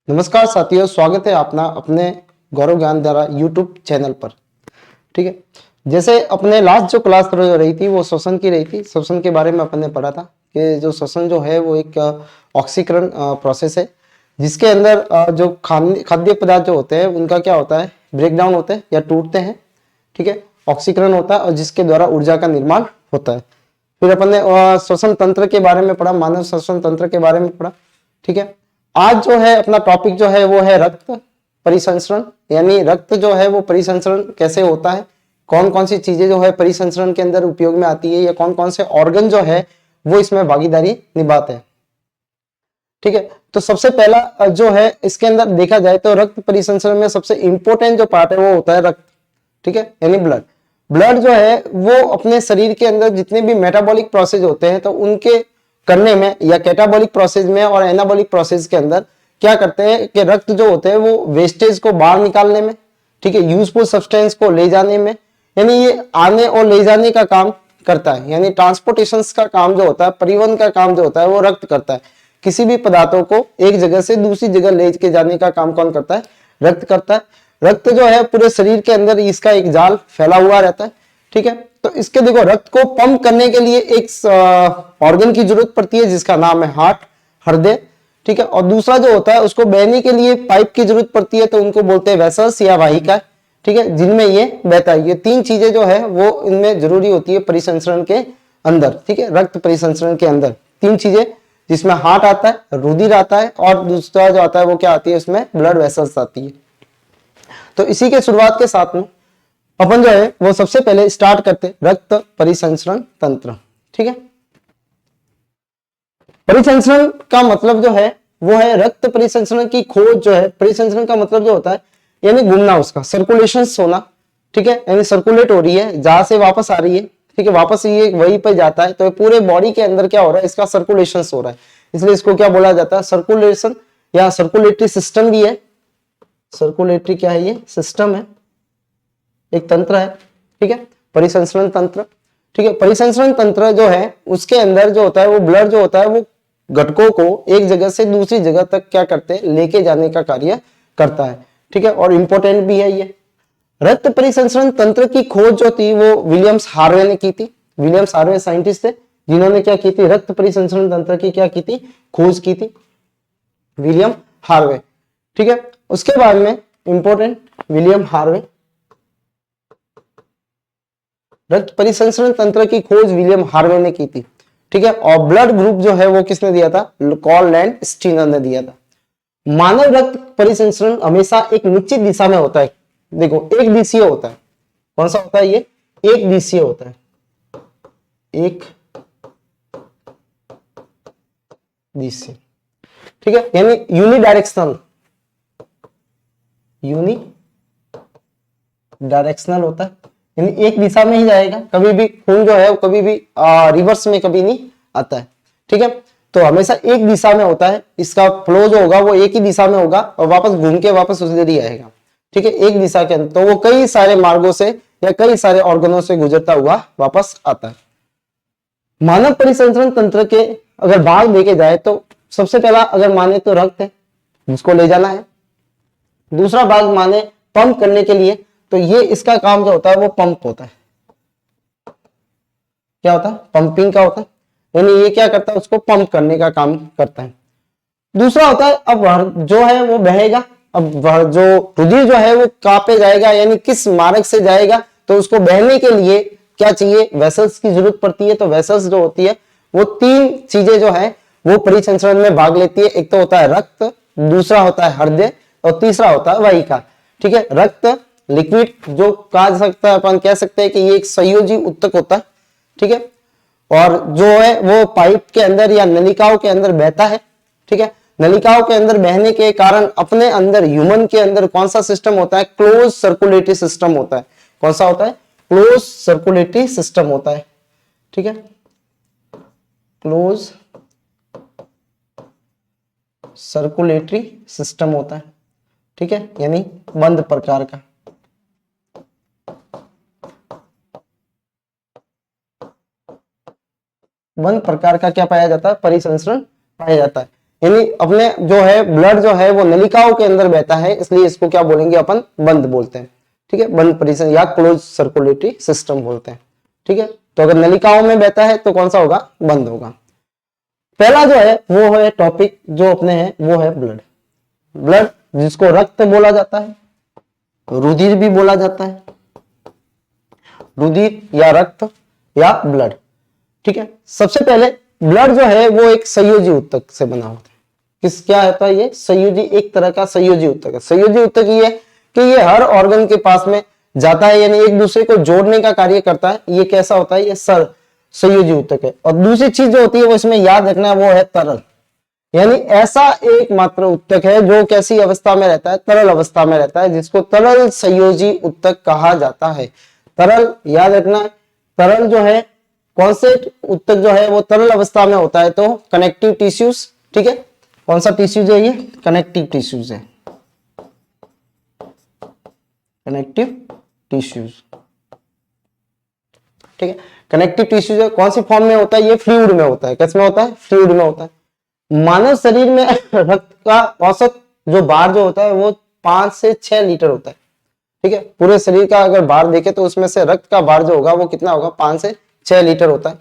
नमस्कार साथियों, स्वागत है अपना अपने गौरव ज्ञान द्वारा यूट्यूब चैनल पर। ठीक है, जैसे अपने लास्ट जो क्लास रही थी वो श्वसन की रही थी। श्वसन के बारे में अपन ने पढ़ा था कि जो श्वसन जो है वो एक ऑक्सीकरण प्रोसेस है, जिसके अंदर जो खाद्य पदार्थ जो होते हैं उनका क्या होता है, ब्रेक डाउन होते हैं या टूटते हैं। ठीक है, ऑक्सीकरण होता है और जिसके द्वारा ऊर्जा का निर्माण होता है। फिर अपन ने श्वसन तंत्र के बारे में पढ़ा, मानव श्वसन तंत्र के बारे में पढ़ा। ठीक है, आज जो है अपना टॉपिक जो है वो है रक्त परिसंचरण, यानी रक्त जो है वो परिसंचरण कैसे होता है, कौन कौन सी चीजें जो है परिसंचरण के अंदर उपयोग में आती है, या कौन कौन से ऑर्गन जो है वो इसमें भागीदारी निभाते हैं। ठीक है, तो सबसे पहला जो है इसके अंदर देखा जाए तो रक्त परिसंचरण में सबसे इंपॉर्टेंट जो पार्ट है वो होता है रक्त। ठीक है, यानी ब्लड। ब्लड जो है वो अपने शरीर के अंदर जितने भी मेटाबॉलिक प्रोसेस होते हैं तो उनके करने में, या कैटाबॉलिक प्रोसेस में और एनाबॉलिक प्रोसेस के अंदर क्या करते हैं कि रक्त जो होते हैं वो वेस्टेज को बाहर निकालने में, ठीक है, यूजफुल सब्सटेंस को ले जाने में, यानी ये आने और ले जाने का काम करता है। यानी ट्रांसपोर्टेशन का काम जो होता है, परिवहन का काम जो होता है वो रक्त करता है। किसी भी पदार्थों को एक जगह से दूसरी जगह ले के जाने का काम कौन करता है, रक्त करता है। रक्त जो है पूरे शरीर के अंदर इसका एक जाल फैला हुआ रहता है। ठीक है, तो इसके देखो रक्त को पंप करने के लिए एक ऑर्गन की जरूरत पड़ती है जिसका नाम है हार्ट, हृदय। ठीक है, और दूसरा जो होता है उसको बहने के लिए पाइप की जरूरत पड़ती है, तो उनको बोलते हैं वेसल्स या वाहिका। ठीक है, जिनमें ये बहता है। ये तीन चीजें जो है वो इनमें जरूरी होती है परिसंचरण के अंदर। ठीक है, रक्त परिसंचरण के अंदर तीन चीजें, जिसमें हार्ट आता है, रुधिर आता है, और दूसरा जो आता है वो क्या आती है, उसमें ब्लड वेसल्स आती है। तो इसी के शुरुआत के साथ में अपन जो है वो सबसे पहले स्टार्ट करते रक्त परिसंचरण तंत्र। ठीक है, परिसंचरण का मतलब जो है वो है रक्त परिसंचरण की खोज जो है। परिसंचरण का मतलब जो होता है यानी घूमना, उसका सर्कुलेशन होना। ठीक है, यानी सर्कुलेट हो रही है, जहां से वापस आ रही है। ठीक है, वापस ये वहीं पर जाता है, तो पूरे बॉडी के अंदर क्या हो रहा है, इसका सर्कुलेशन हो रहा है, इसलिए इसको क्या बोला जाता है, सर्कुलेशन या सर्कुलेटरी सिस्टम भी है। सर्कुलेटरी क्या है, ये सिस्टम है, एक तंत्र है। ठीक है, परिसंचरण तंत्र। ठीक है, परिसंचरण तंत्र जो है उसके अंदर जो होता है वो ब्लड जो होता है वो घटकों को एक जगह से दूसरी जगह तक क्या करते हैं, लेके जाने का कार्य करता है। ठीक है, और इंपॉर्टेंट भी है ये। रक्त परिसंचरण तंत्र की खोज जो थी वो विलियम्स हार्वे ने की थी। विलियम्स हार्वे साइंटिस्ट थे जिन्होंने क्या की थी, रक्त परिसंचरण तंत्र की क्या की थी, खोज की थी, विलियम हार्वे। ठीक है, उसके बाद में इंपॉर्टेंट विलियम हार्वे, रक्त परिसंचरण तंत्र की खोज विलियम हार्वे ने की थी। ठीक है, और ब्लड ग्रुप जो है वो किसने दिया था, कॉल एंड स्टीनर ने दिया था। मानव रक्त परिसंचरण हमेशा एक निश्चित दिशा में होता है। देखो एक दिशीय होता है, कौन सा होता है ये, एक दिशीय होता है, एक दिशीय। ठीक है, यानी यूनिडायरेक्शनल, यूनिडायरेक्शनल होता है, यानी एक दिशा में ही जाएगा। कभी भी खून जो है कभी भी रिवर्स में कभी नहीं आता है। ठीक है, तो हमेशा एक दिशा में होता है, इसका फ्लो जो होगा वो एक ही दिशा में होगा और वापस घूम के वापस उधर ही आएगा। ठीक है, एक दिशा के अंदर, तो वो कई सारे मार्गों से या कई सारे ऑर्गनों से गुजरता हुआ वापस आता है। मानव परिसंचरण तंत्र के अगर भाग देखे जाए तो सबसे पहला अगर माने तो रक्त है, जिसको ले जाना है। दूसरा भाग माने पंप करने के लिए, तो ये इसका काम जो होता है वो पंप होता है। क्या होता है, पंपिंग का होता है, यानी ये क्या करता है, उसको पंप करने का काम करता है। दूसरा होता है अब जो है वो बहेगा। अब जो रुधिर जो है वो कहां पे जाएगा, यानी किस मार्ग से जाएगा, तो उसको बहने के लिए क्या चाहिए, वेसल्स की जरूरत पड़ती है। तो वेसल्स जो होती है वो तीन चीजें जो है वो परिसंचरण में भाग लेती है। एक तो होता है रक्त, दूसरा होता है हृदय, और तीसरा होता है वाहिका। ठीक है, रक्त लिक्विड जो कहा सकता है, अपन कह सकते हैं कि ये एक संयोजी उत्तक होता है। ठीक है, और जो है वो पाइप के अंदर या नलिकाओं के अंदर बहता है। ठीक है, नलिकाओं के अंदर बहने के कारण अपने अंदर ह्यूमन के अंदर कौन सा सिस्टम होता है, क्लोज सर्कुलेटरी सिस्टम होता है। कौन सा होता है, क्लोज सर्कुलेटरी सिस्टम होता है। ठीक है, क्लोज सर्कुलेटरी सिस्टम होता है। ठीक है, यानी बंद प्रकार का। बंद प्रकार का क्या पाया जाता है, परिसंचरण पाया जाता है। यानी अपने जो है ब्लड जो है वो नलिकाओं के अंदर बहता है, इसलिए इसको क्या बोलेंगे अपन, बंद बोलते हैं। ठीक है, बंद परिसंचरण या क्लोज सर्कुलेटरी सिस्टम बोलते हैं। ठीक है, तो अगर नलिकाओं में बहता है तो कौन सा होगा, बंद होगा। पहला जो है वो है टॉपिक जो अपने है वो है ब्लड। ब्लड जिसको रक्त बोला जाता है, रुधिर भी बोला जाता है, रुधिर या रक्त या ब्लड। ठीक है, सबसे पहले ब्लड जो है वो एक संयोजी ऊतक से बना होता है। किस क्या होता है ये, संयोजी, एक तरह का संयोजी ऊतक है। संयोजी ऊतक ये है कि ये हर ऑर्गन के पास में जाता है, यानी एक दूसरे को जोड़ने का कार्य करता है। ये कैसा होता है, ये संयोजी ऊतक है। और दूसरी चीज जो होती है वो इसमें याद रखना है, वो है तरल, यानी ऐसा एकमात्र ऊतक है जो कैसी अवस्था में रहता है, तरल अवस्था में रहता है, जिसको तरल संयोजी ऊतक कहा जाता है। तरल याद रखना है, तरल जो है कौन से ऊतक जो है वो तरल अवस्था में होता है, तो कनेक्टिव टिश्यूज। ठीक है, कौन सा टिश्यूज है ये, कनेक्टिव टिश्यूज है, कनेक्टिव टिश्यूज। ठीक है, कनेक्टिव टिश्यूज कौन सी फॉर्म में होता है, ये फ्लूइड में होता है। किस में होता है, फ्लूइड में होता है। मानव शरीर में रक्त का औसत जो भार जो होता है वो 5 से 6 लीटर होता है। ठीक है, पूरे शरीर का अगर भार देखे तो उसमें से रक्त का भार जो होगा वो कितना होगा, 5 से 6 लीटर होता है।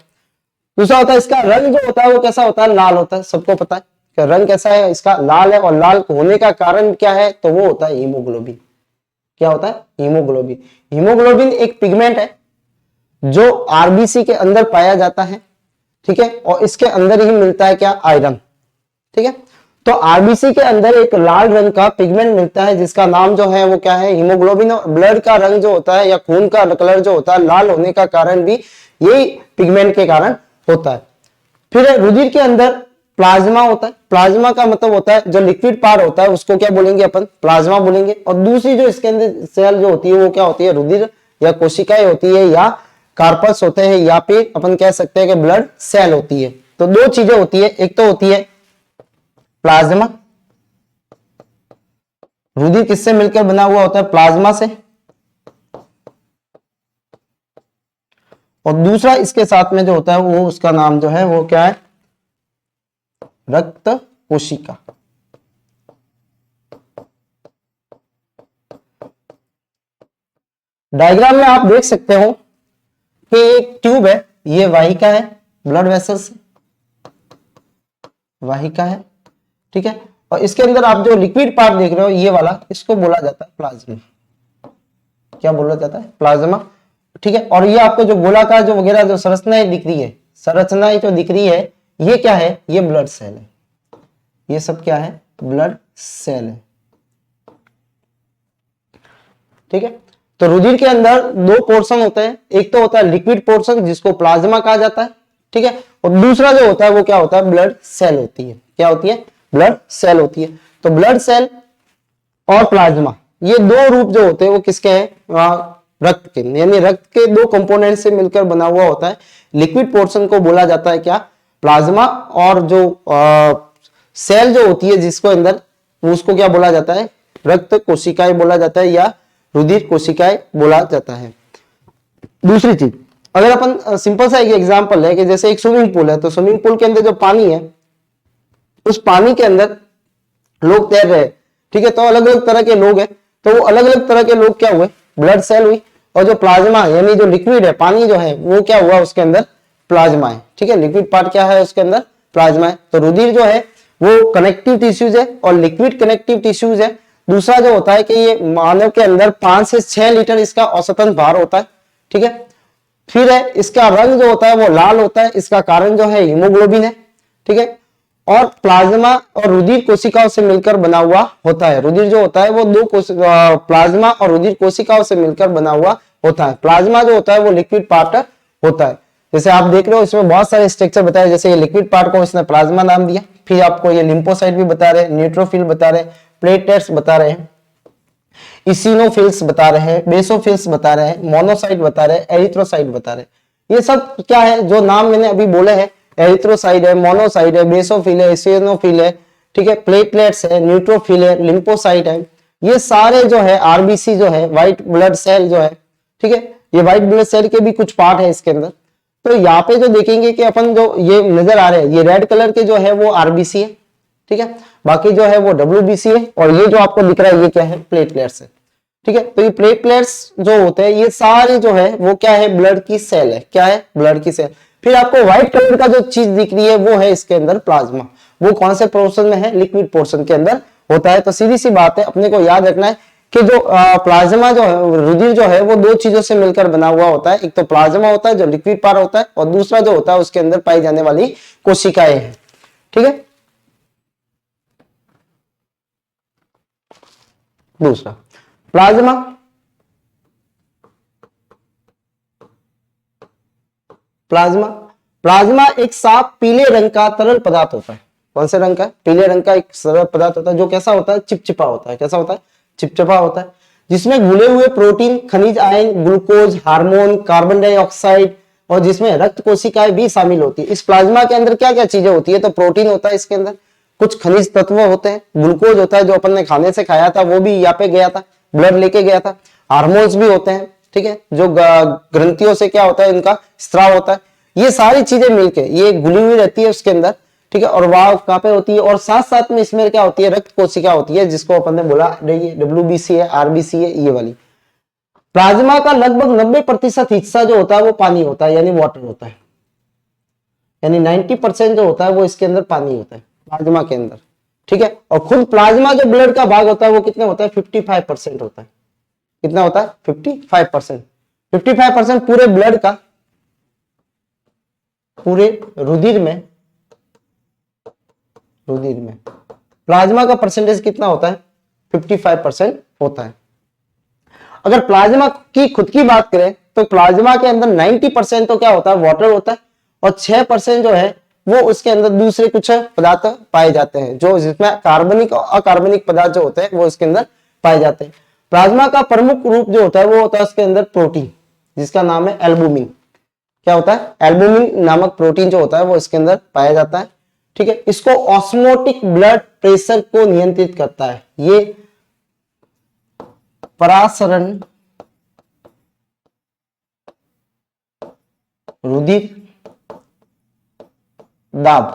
दूसरा होता है इसका रंग जो होता है वो कैसा होता है, लाल होता है। सबको पता है कि रंग कैसा है इसका, लाल है। और लाल होने का कारण क्या है, तो वो होता है हीमोग्लोबिन। क्या होता है, हीमोग्लोबिन। हीमोग्लोबिन एक पिगमेंट है जो आरबीसी के अंदर पाया जाता है। ठीक है, और इसके अंदर ही मिलता है क्या, आयरन। ठीक है, तो आरबीसी के अंदर एक लाल रंग का पिगमेंट मिलता है जिसका नाम जो है वो क्या है, हीमोग्लोबिन। और ब्लड का रंग जो होता है या खून का कलर जो होता है लाल होने का कारण भी यही पिगमेंट के कारण होता है। फिर रुधिर के अंदर प्लाज्मा होता है। प्लाज्मा का मतलब होता है जो लिक्विड पार्ट होता है उसको क्या बोलेंगे अपन, प्लाज्मा बोलेंगे। और दूसरी जो इसके अंदर सेल जो होती है वो क्या होती है, रुधिर या कोशिकाएं होती है, या कार्पस होते हैं, या फिर अपन कह सकते हैं कि ब्लड सेल होती है। तो दो चीजें होती है, एक तो होती है प्लाज्मा, रुधिर किससे मिलकर बना हुआ होता है, प्लाज्मा से। और दूसरा इसके साथ में जो होता है वो उसका नाम जो है वो क्या है, रक्त कोशिका। डायग्राम में आप देख सकते हो कि एक ट्यूब है, ये वाहिका है, ब्लड वेसल्स वाहिका है। ठीक है, और इसके अंदर आप जो लिक्विड पार्ट देख रहे हो ये वाला, इसको बोला जाता है प्लाज्मा। क्या बोला जाता है, प्लाज्मा। ठीक है, और ये आपको जो गोलाकार जो वगैरह जो संरचनाएं दिख रही है, संरचनाएं जो दिख रही है, ये क्या है, ये ब्लड सेल है। ये सब क्या है, ब्लड सेल है। ठीक है, तो रुधिर के अंदर दो पोर्शन होते हैं, एक तो होता है लिक्विड पोर्शन जिसको प्लाज्मा कहा जाता है। ठीक है, और दूसरा जो होता है वो क्या होता है, ब्लड सेल होती है। क्या होती है, ब्लड सेल होती है। तो ब्लड सेल और प्लाज्मा ये दो रूप जो होते हैं वो किसके हैं, रक्त के, यानी रक्त के दो कंपोनेंट से मिलकर बना हुआ होता है। लिक्विड पोर्शन को बोला जाता है क्या, प्लाज्मा। और जो सेल जो होती है जिसको अंदर, उसको क्या बोला जाता है, रक्त कोशिकाएं बोला जाता है, या रुधिर कोशिकाएं बोला जाता है। दूसरी चीज, अगर अपन सिंपल सा एक एग्जांपल है कि जैसे एक स्विमिंग पूल है, तो स्विमिंग पूल के अंदर जो पानी है, उस पानी के अंदर लोग तैर रहे हैं। ठीक है, तो अलग अलग तरह के लोग हैं, तो वो अलग अलग तरह के लोग क्या हुए, ब्लड सेल हुई। और जो प्लाज्मा यानी जो लिक्विड है, पानी जो है वो क्या हुआ, उसके अंदर प्लाज्मा है। ठीक है, लिक्विड पार्ट क्या है, उसके अंदर प्लाज्मा है। तो रुधिर जो है वो कनेक्टिव टिश्यूज है और लिक्विड कनेक्टिव टिश्यूज है। दूसरा जो होता है कि ये मानव के अंदर 5 से 6 लीटर इसका औसतन भार होता है। ठीक है, फिर है इसका रंग जो होता है वो लाल होता है, इसका कारण जो है हीमोग्लोबिन है। ठीक है, और प्लाज्मा और रुधिर कोशिकाओं से मिलकर बना हुआ होता है। रुधिर जो होता है वो दो प्लाज्मा और रुधिर कोशिकाओं से मिलकर बना हुआ होता है। प्लाज्मा जो होता है वो लिक्विड पार्ट होता है। जैसे आप देख रहे हो इसमें बहुत सारे स्ट्रक्चर बताए, जैसे ये लिक्विड पार्ट को इसने प्लाज्मा नाम दिया। फिर आपको ये लिम्फोसाइट भी बता रहे, न्यूट्रोफिल बता रहे, प्लेटलेट्स बता रहे हैं, इसिनोफिल्स बता रहे हैं, बेसोफिल्स बता रहे हैं, मोनोसाइट बता रहे हैं, एरिथ्रोसाइट बता रहे हैं। ये सब क्या है, जो नाम मैंने अभी बोले हैं, एरिथ्रोसाइट है, मोनोसाइट है, बेसोफिल है, इसिनोफिल है। ठीक है, प्लेटलेट्स है, न्यूट्रोफिल है, लिम्फोसाइट है। ये सारे जो है आरबीसी जो है, व्हाइट ब्लड सेल जो है। ठीक है, ये व्हाइट ब्लड सेल के भी कुछ पार्ट है इसके अंदर। तो यहाँ पे जो देखेंगे कि अपन जो ये नजर आ रहे हैं, ये रेड कलर के जो है वो आरबीसी है। ठीक है। बाकी जो है वो WBC है, और ये जो आपको दिख रहा है ये क्या है, प्लेटलेट्स है। ठीक है, तो ये प्लेटलेट्स जो होते हैं ये सारे जो है वो क्या है, ब्लड की सेल है। क्या है, ब्लड की सेल। फिर आपको व्हाइट कलर का जो चीज दिख रही है वो है इसके अंदर प्लाज्मा। वो कौन से पोर्शन में है, लिक्विड पोर्शन के अंदर होता है। तो सीधी सी बात है, अपने को याद रखना है कि जो प्लाज्मा जो है, रुधिर जो है, वो दो चीजों से मिलकर बना हुआ होता है। एक तो प्लाज्मा होता है जो लिक्विड पार्ट होता है, और दूसरा जो होता है उसके अंदर पाई जाने वाली कोशिकाएं हैं। ठीक है, दूसरा प्लाज्मा। प्लाज्मा प्लाज्मा एक साफ पीले रंग का तरल पदार्थ होता है। कौन से रंग का, पीले रंग का एक तरल पदार्थ होता है, जो कैसा होता है, चिपचिपा होता है। कैसा होता है, चिपचिपा होता है, जिसमें घुले हुए प्रोटीन, खनिज ion, glucose, hormone, carbon dioxide, और जिसमें रक्त कोशिकाएं भी शामिल होती है। इस प्लाज्मा के अंदर क्या क्या चीजें होती है, तो प्रोटीन होता है इसके अंदर, कुछ खनिज तत्व होते हैं, ग्लूकोज होता है जो अपन ने खाने से खाया था वो भी यहाँ पे गया था, ब्लड लेके गया था, हार्मोन्स भी होते हैं। ठीक है, जो ग्रंथियों से क्या होता है, इनका स्त्राव होता है। ये सारी चीजें मिलके ये घुली हुई रहती है उसके अंदर। ठीक है, और वाह कहाँ पे होती है, और साथ साथ में इसमें क्या होती है, रक्त कोशिका होती है, जिसको अपन ने बोला WBC है, RBC है, ये वाली। प्लाज्मा का लगभग 90% हिस्सा जो होता है वो पानी होता है, यानी वाटर होता है। यानी 90% जो होता है वो इसके अंदर पानी होता है, प्लाज्मा के अंदर। ठीक है, और खुद प्लाज्मा जो ब्लड का भाग होता है वो कितना होता है, 55% होता है। कितना होता है, 55%। 55% पूरे ब्लड का, पूरे रुधिर में प्लाज्मा का परसेंटेज कितना होता है, 55% होता है। अगर प्लाज्मा की खुद की बात करें तो प्लाज्मा के अंदर 90% तो क्या होता है, वाटर होता है, और 6% जो है वो उसके अंदर दूसरे कुछ पदार्थ पाए जाते हैं, जो जिसमें कार्बनिक और अकार्बनिक पदार्थ जो होते हैं वो इसके अंदर पाए जाते हैं। प्लाज्मा का प्रमुख रूप जो होता है वो होता है उसके अंदर प्रोटीन, जिसका नाम है एल्बुमिन। क्या होता है, एल्बुमिन नामक प्रोटीन जो होता है वो इसके अंदर पाया जाता है। ठीक है, इसको ऑस्मोटिक ब्लड प्रेशर को नियंत्रित करता है। ये परासरण रुधिर दाब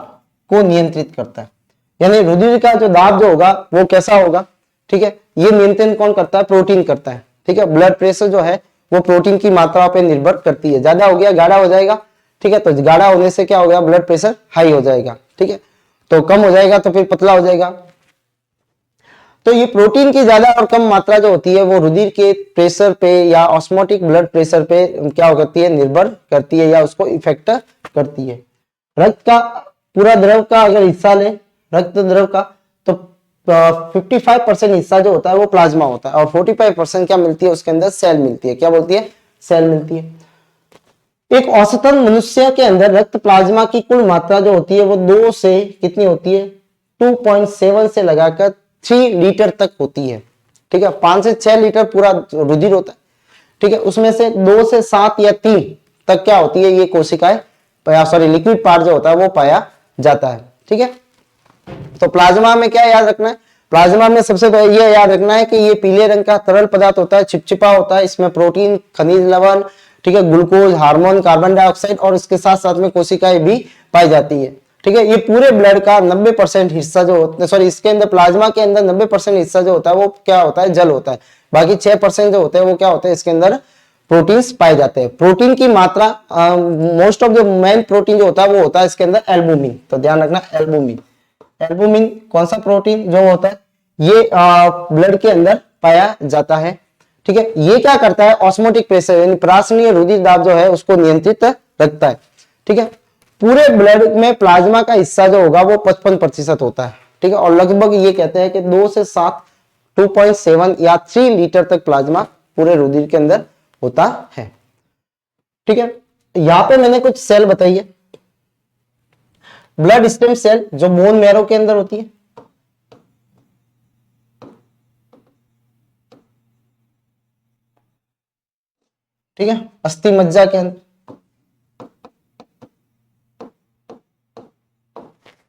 को नियंत्रित करता है। यानी रुधिर का जो दाब जो होगा वो कैसा होगा, ठीक है, ये नियंत्रण कौन करता है, प्रोटीन करता है। ठीक है, ब्लड प्रेशर जो है वो प्रोटीन की मात्रा पे निर्भर करती है। ज्यादा हो गया गाढ़ा हो जाएगा, ठीक है, तो गाढ़ा होने से क्या हो गया, ब्लड प्रेशर हाई हो जाएगा। ठीक है, तो कम हो जाएगा तो फिर पतला हो जाएगा। तो ये प्रोटीन की ज्यादा और कम मात्रा जो होती है वो रुधिर के प्रेशर पे या ऑस्मोटिक ब्लड प्रेशर पे क्या करती है, निर्भर करती है या उसको इफेक्ट करती है। रक्त का पूरा द्रव का अगर हिस्सा ले, रक्त द्रव का, तो 55% हिस्सा जो होता है वो प्लाज्मा होता है, और 45% क्या मिलती है उसके अंदर, सेल मिलती है। क्या बोलती है, सेल मिलती है। एक औसतन मनुष्य के अंदर रक्त प्लाज्मा की कुल मात्रा जो होती है वो 2 से कितनी होती है, 2.7 से लगाकर 3 लीटर तक होती है। ठीक है, 5 से 6 लीटर पूरा रुधिर होता है। ठीक है, उसमें से 2 से 7 या 3 तक क्या होती है, ये कोशिकाएं, सॉरी लिक्विड पार्ट जो होता है वो पाया जाता है। ठीक है, तो प्लाज्मा में क्या याद रखना है, प्लाज्मा में सबसे पहले ये याद रखना है कि ये पीले रंग का तरल पदार्थ होता है, चिपचिपा होता है, इसमें प्रोटीन, खनिज लवण, ठीक है, ग्लूकोज, हार्मोन, कार्बन डाइऑक्साइड, और इसके साथ साथ में कोशिकाएं भी पाई जाती है। ठीक है, ये पूरे ब्लड का 90% हिस्सा जो होता है, सॉरी इसके अंदर प्लाज्मा के अंदर 90% हिस्सा जो होता है वो क्या होता है, जल होता है। बाकी 6% जो होते हैं वो क्या होते हैं, इसके अंदर प्रोटीन्स पाए जाते हैं। प्रोटीन की मात्रा, most of the main protein जो होता है वो होता है इसके अंदर एल्बुमिन। तो ध्यान रखना, एल्बुमिन। एल्बुमिन कौन सा प्रोटीन जो होता है, ये ब्लड के अंदर पाया जाता है। ठीक है, ये क्या करता है, ऑस्मोटिक प्रेशर यानी प्रासनीय रुधिर दाब जो है उसको नियंत्रित रखता है। ठीक है, पूरे ब्लड में प्लाज्मा का हिस्सा जो होगा वो 55% होता है। ठीक है, और लगभग ये कहते हैं कि 2 से 7, 2.7 या 3 लीटर तक प्लाज्मा पूरे रुधिर के अंदर होता है। ठीक है, यहां पे मैंने कुछ सेल बताई है। ब्लड स्टेम सेल जो बोन मैरो के अंदर होती है, ठीक है, अस्थि मज्जा के अंदर।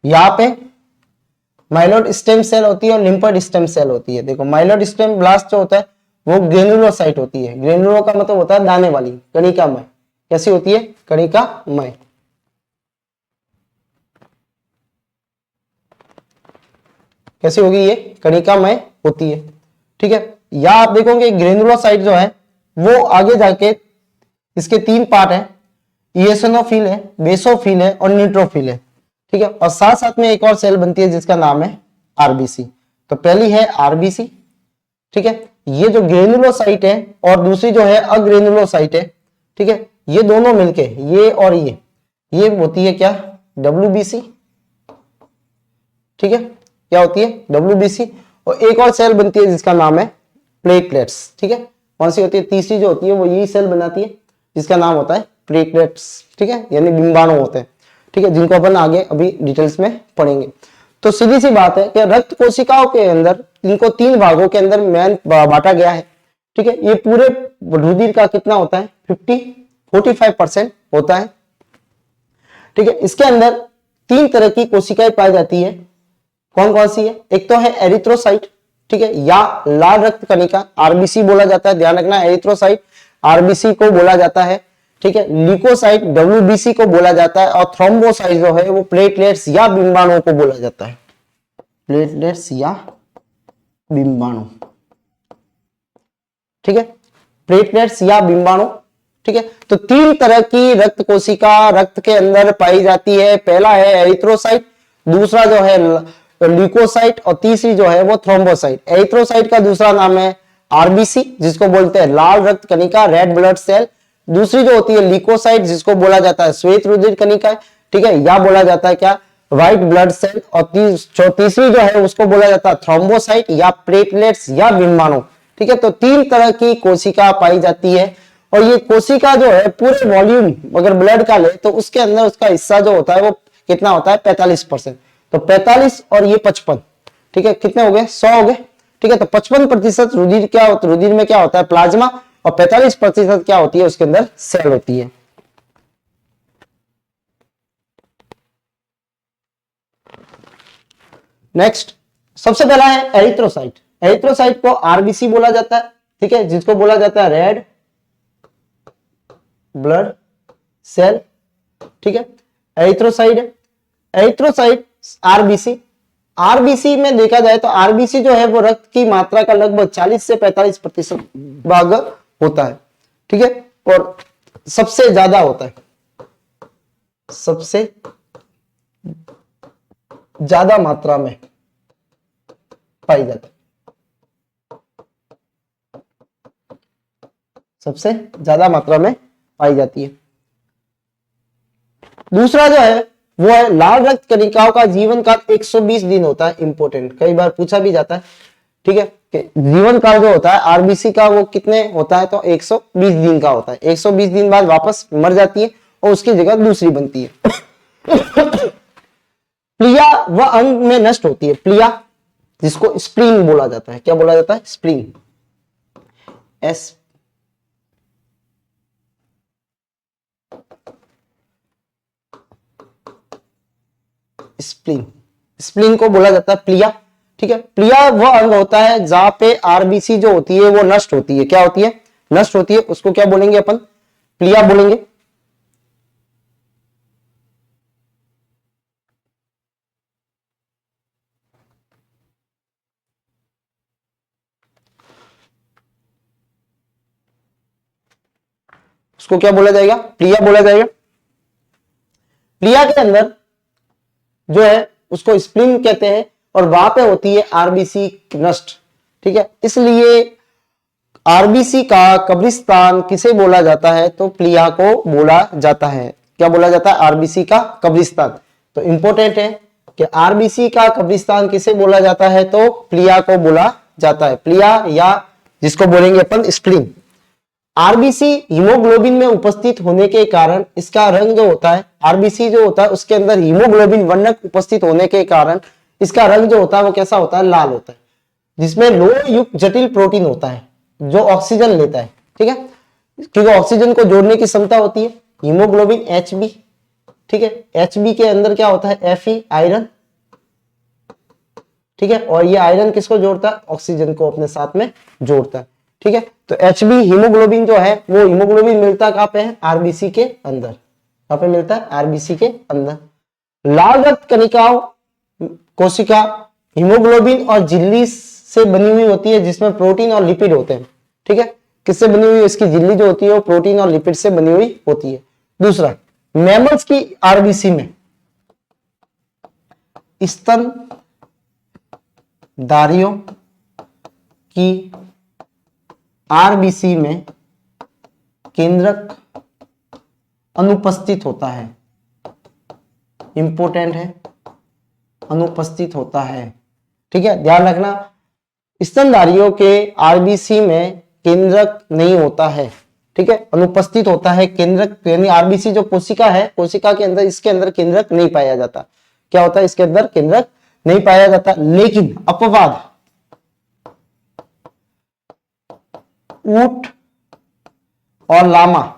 यहां पे माइलोइड स्टेम सेल होती है और लिम्फोइड स्टेम सेल होती है। देखो माइलोइड स्टेम ब्लास्ट जो होता है वो ग्रेनुलोसाइट होती है। ग्रेनुलो का मतलब होता है दाने वाली, कणिकामय। कैसी होती है, कणिकामय। कैसी होगी, ये कणिकामय होती है। ठीक है, या आप देखोगे ग्रेनुलोसाइट जो है वो आगे जाके इसके 3 पार्ट है, इओसिनोफिल है, बेसोफिल है और न्यूट्रोफिल है। ठीक है, और साथ साथ में एक और सेल बनती है जिसका नाम है आरबीसी। तो पहली है आरबीसी, ठीक है, ये जो ग्रेनुलोसाइट है और दूसरी जो है अग्रेनुलोसाइट है। ठीक है, ये दोनों मिलके ये और ये होती है क्या, डब्ल्यूबीसी। ठीक है, क्या होती है, डब्ल्यूबीसी। और एक और सेल बनती है जिसका नाम है प्लेटलेट्स। ठीक है, कौन सी होती है, तीसरी जो होती है वो यही सेल बनाती है जिसका नाम होता है प्लेटलेट्स। ठीक है, यानी बिंबाणु होते हैं। ठीक है, जिनको अपन आगे अभी डिटेल्स में पढ़ेंगे। तो सीधी सी बात है कि रक्त कोशिकाओं के अंदर इनको 3 भागों के अंदर मैन बांटा गया है। ठीक है, ये पूरे रुधिर का कितना होता है, 45% होता है। ठीक है, इसके अंदर 3 तरह की कोशिकाएं पाई जाती है। कौन कौन सी है, एक तो है एरिथ्रोसाइट, ठीक है, या लाल रक्त कणिका, आरबीसी बोला जाता है, ध्यान रखना, एरिथ्रोसाइट आरबीसी को बोला जाता है। ठीक है, ल्यूकोसाइट डब्ल्यूबीसी को बोला जाता है, और थ्रोम्बोसाइट जो है वो प्लेटलेट्स या बिंबाणुओं को बोला जाता है, प्लेटलेट्स या बिंबाणु। ठीक है, प्लेटलेट्स या बिंबाणु। ठीक है, तो 3 तरह की रक्त कोशिका रक्त के अंदर पाई जाती है। पहला है एरिथ्रोसाइट, दूसरा जो है ल्यूकोसाइट और तीसरी जो है वो थ्रोम्बोसाइट। एरिथ्रोसाइट का दूसरा नाम है आरबीसी, जिसको बोलते हैं लाल रक्त कणिका, रेड ब्लड सेल। दूसरी जो होती है ल्यूकोसाइट, जिसको बोला जाता है श्वेत रुधिर कणिका। ठीक है, या बोला जाता है क्या, व्हाइट ब्लड सेल। और तीसरी जो है उसको बोला जाता है थ्रोम्बोसाइट या प्लेटलेट्स या बिंबाणु। ठीक है, तो 3 तरह की कोशिका पाई जाती है। और ये कोशिका जो है पूरे वॉल्यूम अगर ब्लड का ले तो उसके अंदर उसका हिस्सा जो होता है वो कितना होता है, 45%। तो 45 और ये 55, ठीक है, कितने हो गए, 100 हो गए। ठीक है, तो 55% रुधिर क्या होता है, रुधिर में क्या होता है, प्लाज्मा, और 45% क्या होती है, उसके अंदर सेल होती है। नेक्स्ट, सबसे पहला है एरिथ्रोसाइट। एरिथ्रोसाइट को आरबीसी बोला जाता है, ठीक है, जिसको बोला जाता है रेड ब्लड सेल। ठीक है, एरिथ्रोसाइट, एरिथ्रोसाइट आरबीसी। आरबीसी में देखा जाए तो आरबीसी जो है वो रक्त की मात्रा का लगभग 40 से 45% भाग होता है। ठीक है, और सबसे ज्यादा होता है, सबसे ज्यादा मात्रा में पाई जाती है, सबसे ज्यादा मात्रा में पाई जाती है। दूसरा जो है वो है लाल रक्त कणिकाओं का जीवन काल 120 दिन होता है। इंपोर्टेंट, कई बार पूछा भी जाता है। ठीक है, कि जीवन काल जो होता है आरबीसी का वो कितने होता है, तो 120 दिन का होता है। 120 दिन बाद वापस मर जाती है और उसकी जगह दूसरी बनती है। प्लिया वह अंग में नष्ट होती है, प्लिया, जिसको स्प्लीन बोला जाता है। क्या बोला जाता है, स्प्लीन, एस स्प्लीन, स्प्लीन को बोला जाता है प्लिया। ठीक है, प्लिया वह अंग होता है जहां पे आरबीसी जो होती है वो नष्ट होती है। क्या होती है, नष्ट होती है। उसको क्या बोलेंगे अपन, प्लिया बोलेंगे। उसको क्या बोला जाएगा, प्लिया बोला जाएगा। प्लिया के अंदर जो है उसको स्प्लीन कहते हैं और वहां पे होती है आरबीसी नष्ट। ठीक है, इसलिए आरबीसी का कब्रिस्तान किसे बोला जाता है, तो प्लिया को बोला जाता है। क्या बोला जाता है, आरबीसी का कब्रिस्तान। तो इंपॉर्टेंट है कि आरबीसी का कब्रिस्तान किसे बोला जाता है, तो प्लिया को बोला जाता है, प्लिया या जिसको बोलेंगे अपन स्प्लीन। आरबीसी हीमोग्लोबिन में उपस्थित होने के कारण इसका रंग जो होता है, आरबीसी जो होता है उसके अंदर हीमोग्लोबिन वर्णक उपस्थित होने के कारण इसका रंग जो होता है वो कैसा होता है, लाल होता है, जिसमें लोह युक्त जटिल प्रोटीन होता है जो ऑक्सीजन लेता है। ठीक है, क्योंकि ऑक्सीजन को जोड़ने की क्षमता होती है। हीमोग्लोबिन एचबी, ठीक है, एचबी के अंदर क्या होता है, Fe आयरन। ठीक है, और ये आयरन किसको जोड़ता है, ऑक्सीजन को अपने साथ में जोड़ता है। ठीक है, तो एचबी हीमोग्लोबिन जो है वो हीमोग्लोबिन मिलता कहां पे है, आरबीसी के अंदर। कहां पे मिलता है, आरबीसी के अंदर। लाल रक्त कणिकाओं कोशिका हीमोग्लोबिन और झिल्ली से बनी हुई होती है, जिसमें प्रोटीन और लिपिड होते हैं। ठीक है, किससे बनी हुई? इसकी झिल्ली जो होती है वो प्रोटीन और लिपिड से बनी हुई होती है। दूसरा, मैमल्स की आरबीसी में स्तनधारियों की आरबीसी में केंद्रक अनुपस्थित होता है। इंपॉर्टेंट है, अनुपस्थित होता है। ठीक है, ध्यान रखना, स्तनधारियों के आरबीसी में केंद्रक नहीं होता है। ठीक है, अनुपस्थित होता है। केंद्रक यानी आरबीसी जो कोशिका है, कोशिका के अंदर, इसके अंदर केंद्रक नहीं पाया जाता। क्या होता है? इसके अंदर केंद्रक नहीं पाया जाता। लेकिन अपवाद, ऊंट और लामा,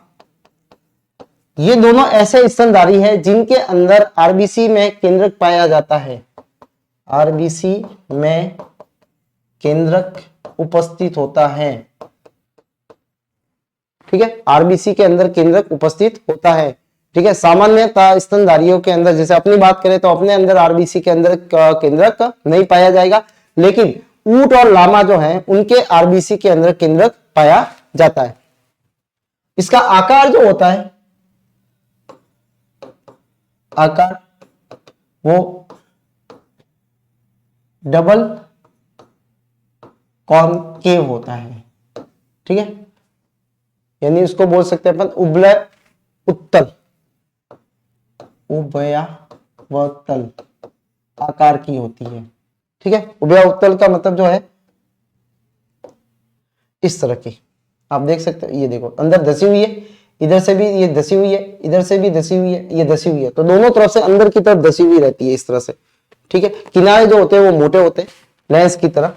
ये दोनों ऐसे स्तनधारी हैं जिनके अंदर आरबीसी में केंद्रक पाया जाता है। आरबीसी में केंद्रक उपस्थित होता है। ठीक है, आरबीसी के अंदर केंद्रक उपस्थित होता है। ठीक है, सामान्यतः स्तनधारियों के अंदर, जैसे अपनी बात करें तो अपने अंदर आरबीसी के अंदर केंद्रक नहीं पाया जाएगा, लेकिन ऊंट और लामा जो है उनके आरबीसी के अंदर केंद्रक पाया जाता है। इसका आकार जो होता है, आकार वो डबल कॉनकेव होता है। ठीक है, यानी उसको बोल सकते हैं अपन उभय उत्तल, उभयावतल आकार की होती है। ठीक है, उभयावतल का मतलब जो है इस तरह की, आप देख सकते हो, ये देखो अंदर धसी हुई है, इधर से भी ये धसी हुई है, इधर से भी धसी हुई है, ये धसी हुई है, तो दोनों तरफ से अंदर की तरफ धसी हुई रहती है इस तरह से। ठीक है, किनारे जो होते हैं वो मोटे होते हैं, लेंस की तरह।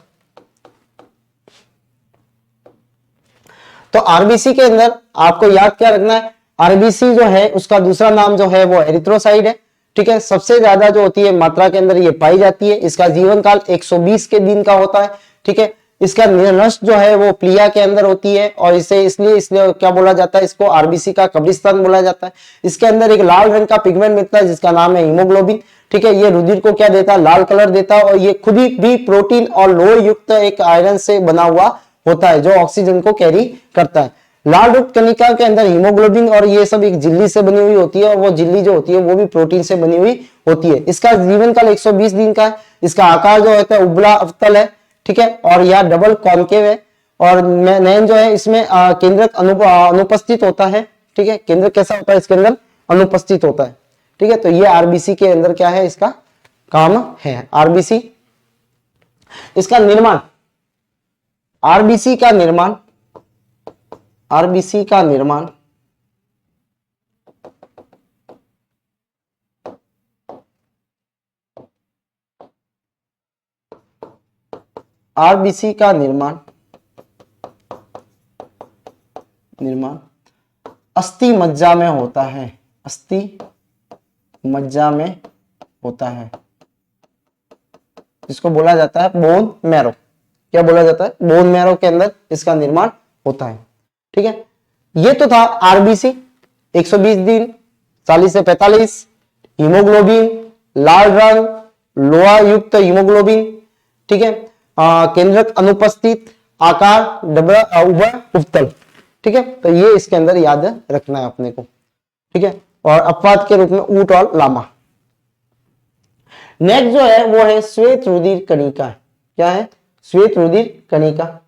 तो आरबीसी के अंदर आपको याद क्या रखना है, आरबीसी जो है उसका दूसरा नाम जो है वो एरिथ्रोसाइट है। ठीक है, सबसे ज्यादा जो होती है मात्रा के अंदर ये पाई जाती है। इसका जीवन काल 120 के दिन का होता है। ठीक है, इसका नष्ट जो है वो प्लिया के अंदर होती है, और इसे इसलिए क्या बोला जाता है, इसको आरबीसी का कब्रिस्तान बोला जाता है। इसके अंदर एक लाल रंग का पिगमेंट मिलता है जिसका नाम है हीमोग्लोबिन। ठीक है, ये रुधिर को क्या देता है? लाल कलर देता है, और ये खुद ही भी प्रोटीन और लोह युक्त एक आयरन से बना हुआ होता है जो ऑक्सीजन को कैरी करता है। लाल रक्त कणिका के अंदर हीमोग्लोबिन और ये सब एक झिल्ली से बनी हुई होती है, और वो झिल्ली जो होती है वो भी प्रोटीन से बनी हुई होती है। इसका जीवन काल 120 दिन का है। इसका आकार जो होता है उबला अवतल है। ठीक है, और यह डबल कॉनकेव है, और नयन जो है इसमें केंद्रक अनुपस्थित होता है। ठीक है, केंद्रक कैसा होता है? इसके अंदर अनुपस्थित होता है। ठीक है, तो ये आरबीसी के अंदर क्या है, इसका काम है। आरबीसी, इसका निर्माण, आरबीसी का निर्माण, आरबीसी का निर्माण आरबीसी का निर्माण अस्थि मज्जा में होता है। अस्थि मज्जा में होता है, जिसको बोला जाता है बोन मैरो। क्या बोला जाता है? बोन मैरो के अंदर इसका निर्माण होता है। ठीक है, ये तो था आरबीसी। 120 दिन, 40 से 45, हीमोग्लोबिन, लाल रंग, लोहा युक्त हीमोग्लोबिन। ठीक है, केंद्रक अनुपस्थित, आकार डबल उभय उपतल। ठीक है, तो ये इसके अंदर याद रखना है अपने को। ठीक है, और अपवाद के रूप में ऊंट और लामा। नेक्स्ट जो है वो है श्वेत रुधिर कणिका। क्या है? श्वेत रुधिर कणिका।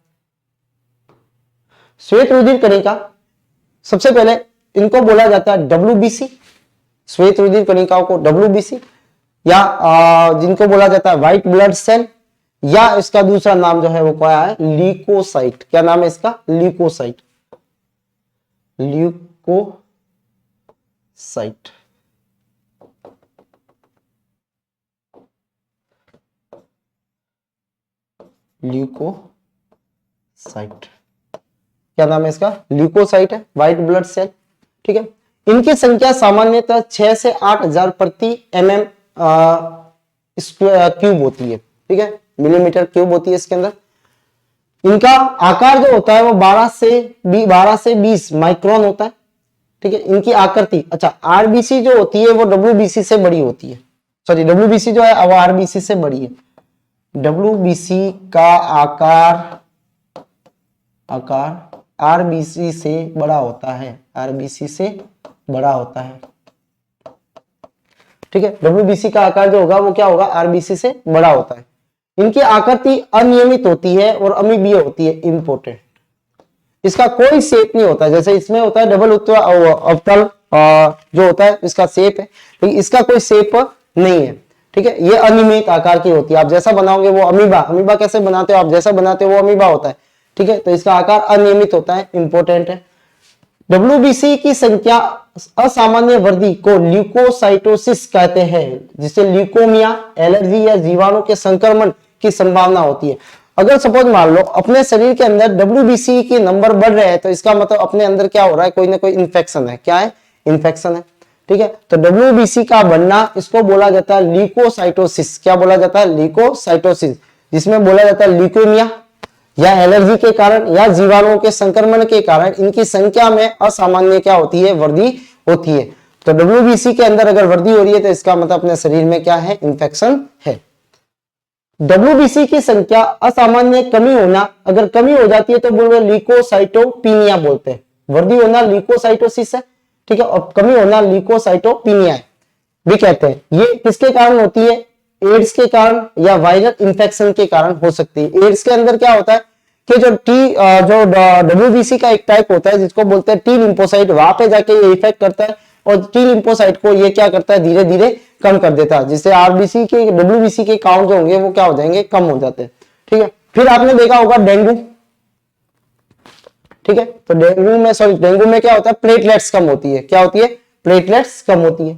श्वेत रुधिर कणिका, सबसे पहले इनको बोला जाता है डब्ल्यूबीसी। श्वेत रुधिर कणिकाओं को डब्ल्यूबीसी, या जिनको बोला जाता है व्हाइट ब्लड सेल, या इसका दूसरा नाम जो है वो क्या है? ल्यूकोसाइट। क्या नाम है इसका? ल्यूकोसाइट। ल्यूकोसाइट। ल्यूकोसाइट, क्या नाम है इसका? ल्यूकोसाइट है, व्हाइट ब्लड सेल। ठीक है, इनकी संख्या सामान्यतः 6 से 8,000 प्रति mm क्यूब होती है। ठीक है, मिलीमीटर क्यूब होती है इसके अंदर। इनका आकार जो होता है वो 12 से 20 माइक्रोन होता है। ठीक है, इनकी आकृति, अच्छा आरबीसी जो होती है वो डब्ल्यूबीसी से बड़ी होती है। सॉरी, डब्ल्यूबीसी जो है वो आरबीसी से बड़ी है। WBC का आकार RBC से बड़ा होता है, RBC से बड़ा होता है। ठीक है, WBC का आकार जो होगा वो क्या होगा, RBC से बड़ा होता है। इनकी आकृति अनियमित होती है और अमीबीय होती है। इंपॉर्टेंट, इसका कोई शेप नहीं होता, जैसे इसमें होता है डबल अवतल जो होता है इसका शेप है, लेकिन इसका कोई शेप नहीं है। ठीक है, ये अनियमित आकार की होती है। आप जैसा बनाओगे वो अमीबा कैसे बनाते हो, आप जैसा बनाते हो वो अमीबा होता है। ठीक है, तो इसका आकार अनियमित होता है। इंपॉर्टेंट है। WBC की संख्या असामान्य वृद्धि को ल्यूकोसाइटोसिस कहते हैं, जिससे ल्यूकोमिया, एलर्जी या जीवाणु के संक्रमण की संभावना होती है। अगर सपोज मान लो अपने शरीर के अंदर WBC के नंबर बढ़ रहे हैं, तो इसका मतलब अपने अंदर क्या हो रहा है, कोई ना कोई इन्फेक्शन है। क्या है, इन्फेक्शन है। ठीक है, तो WBC का बढ़ना इसको बोला जाता है ल्यूकोसाइटोसिस। क्या बोला जाता है, ल्यूकोसाइटोसिस, जिसमें बोला जाता है ल्यूकेमिया या एलर्जी के कारण या जीवाणुओं के संक्रमण के कारण इनकी संख्या में असामान्य क्या होती है, वृद्धि होती है। तो WBC के अंदर अगर वृद्धि हो रही है तो इसका मतलब अपने शरीर में क्या है, इन्फेक्शन है। WBC की संख्या असामान्य कमी होना, अगर कमी हो जाती है तो बोलते ल्यूकोसाइटोपिनिया बोलते हैं। वृद्धि होना ल्यूकोसाइटोसिस है, ठीक है, और कमी होना ल्यूकोसाइटोपिनिया भी कहते हैं। ये किसके कारण होती है, एड्स के कारण या वायरल इंफेक्शन के कारण हो सकती है। एड्स के अंदर क्या होता है कि जो WBC का एक टाइप होता है जिसको बोलते हैं टी लिम्फोसाइट, वहां पे जाके ये इफेक्ट करता है और टी लिम्फोसाइट को ये क्या करता है, धीरे धीरे कम कर देता है, जिससे RBC के WBC के काउंट जो होंगे वो क्या हो जाएंगे, कम हो जाते हैं। ठीक है, फिर आपने देखा होगा डेंगू। ठीक है, तो डेंगू में क्या होता है, प्लेटलेट्स कम होती है। क्या होती है, प्लेटलेट्स कम होती है।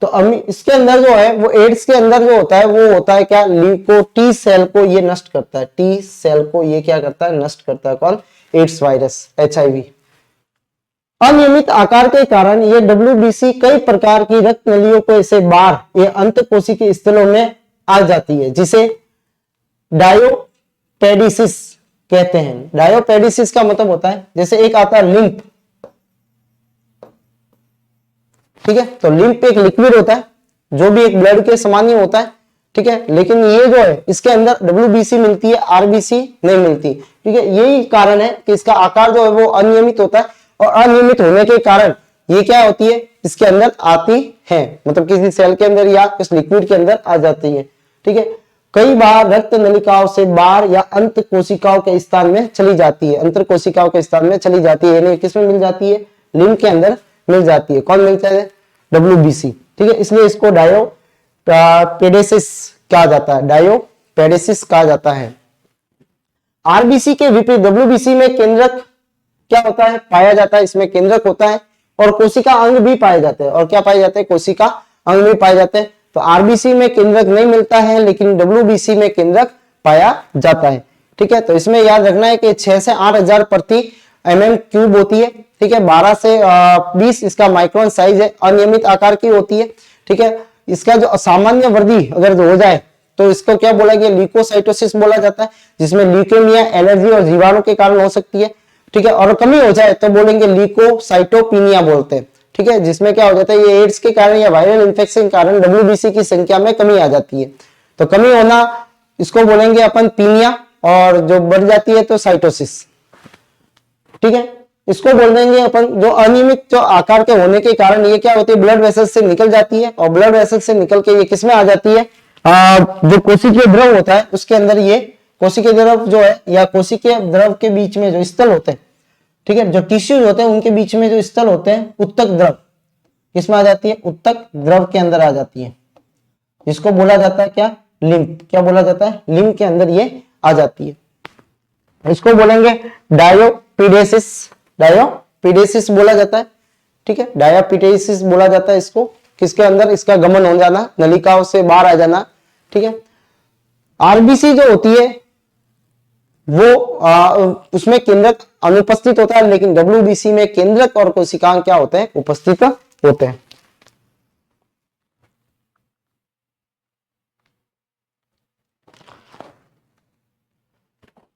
तो इसके अंदर जो है वो एड्स के अंदर जो होता है वो होता है क्या, ल्यूको टी सेल को ये नष्ट करता है। टी सेल को ये क्या करता है, नष्ट करता है। कौन, एड्स वायरस, HIV। अनियमित आकार के कारण ये WBC कई प्रकार की रक्त नलियों को ऐसे बार ये अंतःकोशिकीय स्थलों में आ जाती है, जिसे डायोपेडिसिस कहते हैं। डायोपेडिसिस का मतलब होता है, जैसे एक आता है लिम्फ। ठीक है, तो लिम्फ एक लिक्विड होता है जो भी एक ब्लड के समान ही होता है। ठीक है, लेकिन ये जो है इसके अंदर WBC मिलती है, RBC नहीं मिलती। ठीक है, यही कारण है कि इसका आकार जो है वो अनियमित होता है, और अनियमित होने के कारण ये क्या होती है, इसके अंदर आती है, मतलब किसी सेल के अंदर या इस लिक्विड के अंदर आ जाती है। ठीक है, कई बार रक्त नलिकाओं से बाहर या अंत कोशिकाओं के स्थान में चली जाती है, अंतर कोशिकाओं के स्थान में चली जाती है, यानी किसमें मिल जाती है, लिम्फ के अंदर मिल जाती है। कौन मिलता है, WBC। ठीक है, इसलिए इसको डायोपेडेसिस कहा जाता है, डायोपेडेसिस कहा जाता है। RBC के विपरीत WBC में केंद्रक क्या होता है, पाया जाता है। इसमें केंद्रक होता है और कोशिका अंग भी पाए जाते हैं। और क्या पाए जाते हैं, कोशिका अंग भी पाए जाते हैं। तो RBC में केंद्रक नहीं मिलता है, लेकिन WBC में केंद्रक पाया जाता है। ठीक है, तो इसमें याद रखना है कि 6 से 8 हजार प्रति mm³ होती है। ठीक है, 12 से 20 इसका माइक्रोन साइज है, अनियमित आकार की होती है। ठीक है, इसका जो असामान्य वृद्धि अगर हो जाए तो इसको क्या बोला गया, ल्यूकोसाइटोसिस बोला जाता है, जिसमें ल्यूकेमिया, एलर्जी और जीवाणु के कारण हो सकती है। ठीक है, और कमी हो जाए तो बोलेंगे ल्यूकोसाइटोपिनिया बोलते हैं। ठीक है, जिसमें क्या हो जाता है, ये एड्स के कारण या वायरल इंफेक्शन के कारण WBC की संख्या में कमी आ जाती है। तो कमी होना इसको बोलेंगे अपन पीनिया, और जो बढ़ जाती है तो साइटोसिस। ठीक है, इसको बोल देंगे अपन जो अनियमित जो आकार के होने के कारण ये क्या होती है, ब्लड वेसल से निकल जाती है, और ब्लड वेसल से निकल के ये किसमें आ जाती है, जो कोशिकीय द्रव होता है उसके अंदर ये कोशिकीय द्रव जो है, या कोशिकीय द्रव के बीच में जो स्थल होते हैं, ठीक है, जो टिश्यूज होते हैं उनके बीच में जो स्थल होते हैं, उत्तक द्रव किसमें आ जाती है, उत्तक द्रव के अंदर आ जाती है, जिसको बोला जाता है क्या, लिम्फ। क्या बोला जाता है, लिम्फ के अंदर ये आ जाती है। इसको बोलेंगे डायोपेडेसिस, डायोपेडेसिस बोला जाता है। ठीक है, डायोपेडेसिस बोला जाता है इसको, किसके अंदर, इसका गमन हो जाना, नलिकाओं से बाहर आ जाना। ठीक है, RBC जो होती है वो उसमें केंद्रक अनुपस्थित होता है, लेकिन WBC में केंद्रक और कोशिकाएं क्या होते हैं, उपस्थित होते हैं।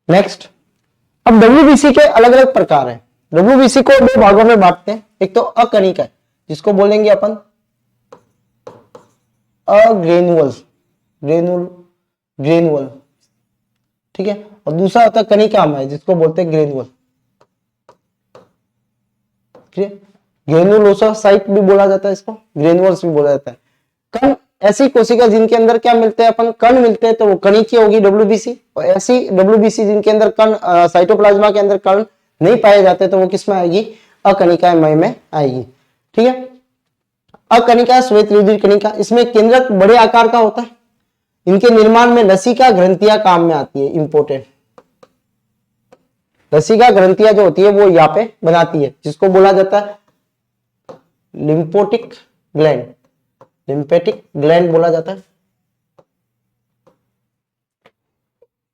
नेक्स्ट, अब WBC के अलग अलग प्रकार हैं। WBC को 2 भागों में बांटते हैं। एक तो अकणिक है, जिसको बोलेंगे अपन अग्रेनुअल, ग्रेनुअल, ठीक है। और दूसरा होता है कनिकामय, जिसको बोलते हैं ग्रेनुअल, ग्रेनुलोसाइट भी बोला जाता है, इसको ग्रेनुअल्स भी बोला जाता है। कण ऐसी कोशिका जिनके अंदर क्या मिलते हैं अपन, कण मिलते हैं, तो वो कणिकी होगी डब्ल्यूबीसी। और ऐसी डब्ल्यूबीसी जिनके अंदर कण, साइटोप्लाज्मा के अंदर कण नहीं पाए जाते, तो वो किस में आएगी, अकणिकामय में आएगी। ठीक है। अकणिका श्वेत रुधिर कणिका, इसमें केंद्रक बड़े आकार का होता है। इनके निर्माण में लसिका ग्रंथियां काम में आती है, इंपोर्टेंट। लसिका ग्रंथियां जो होती है वो यहाँ पे बनाती है, जिसको बोला जाता है लिम्फोटिक ग्लैंड, लिम्फेटिक ग्लैंड बोला जाता है।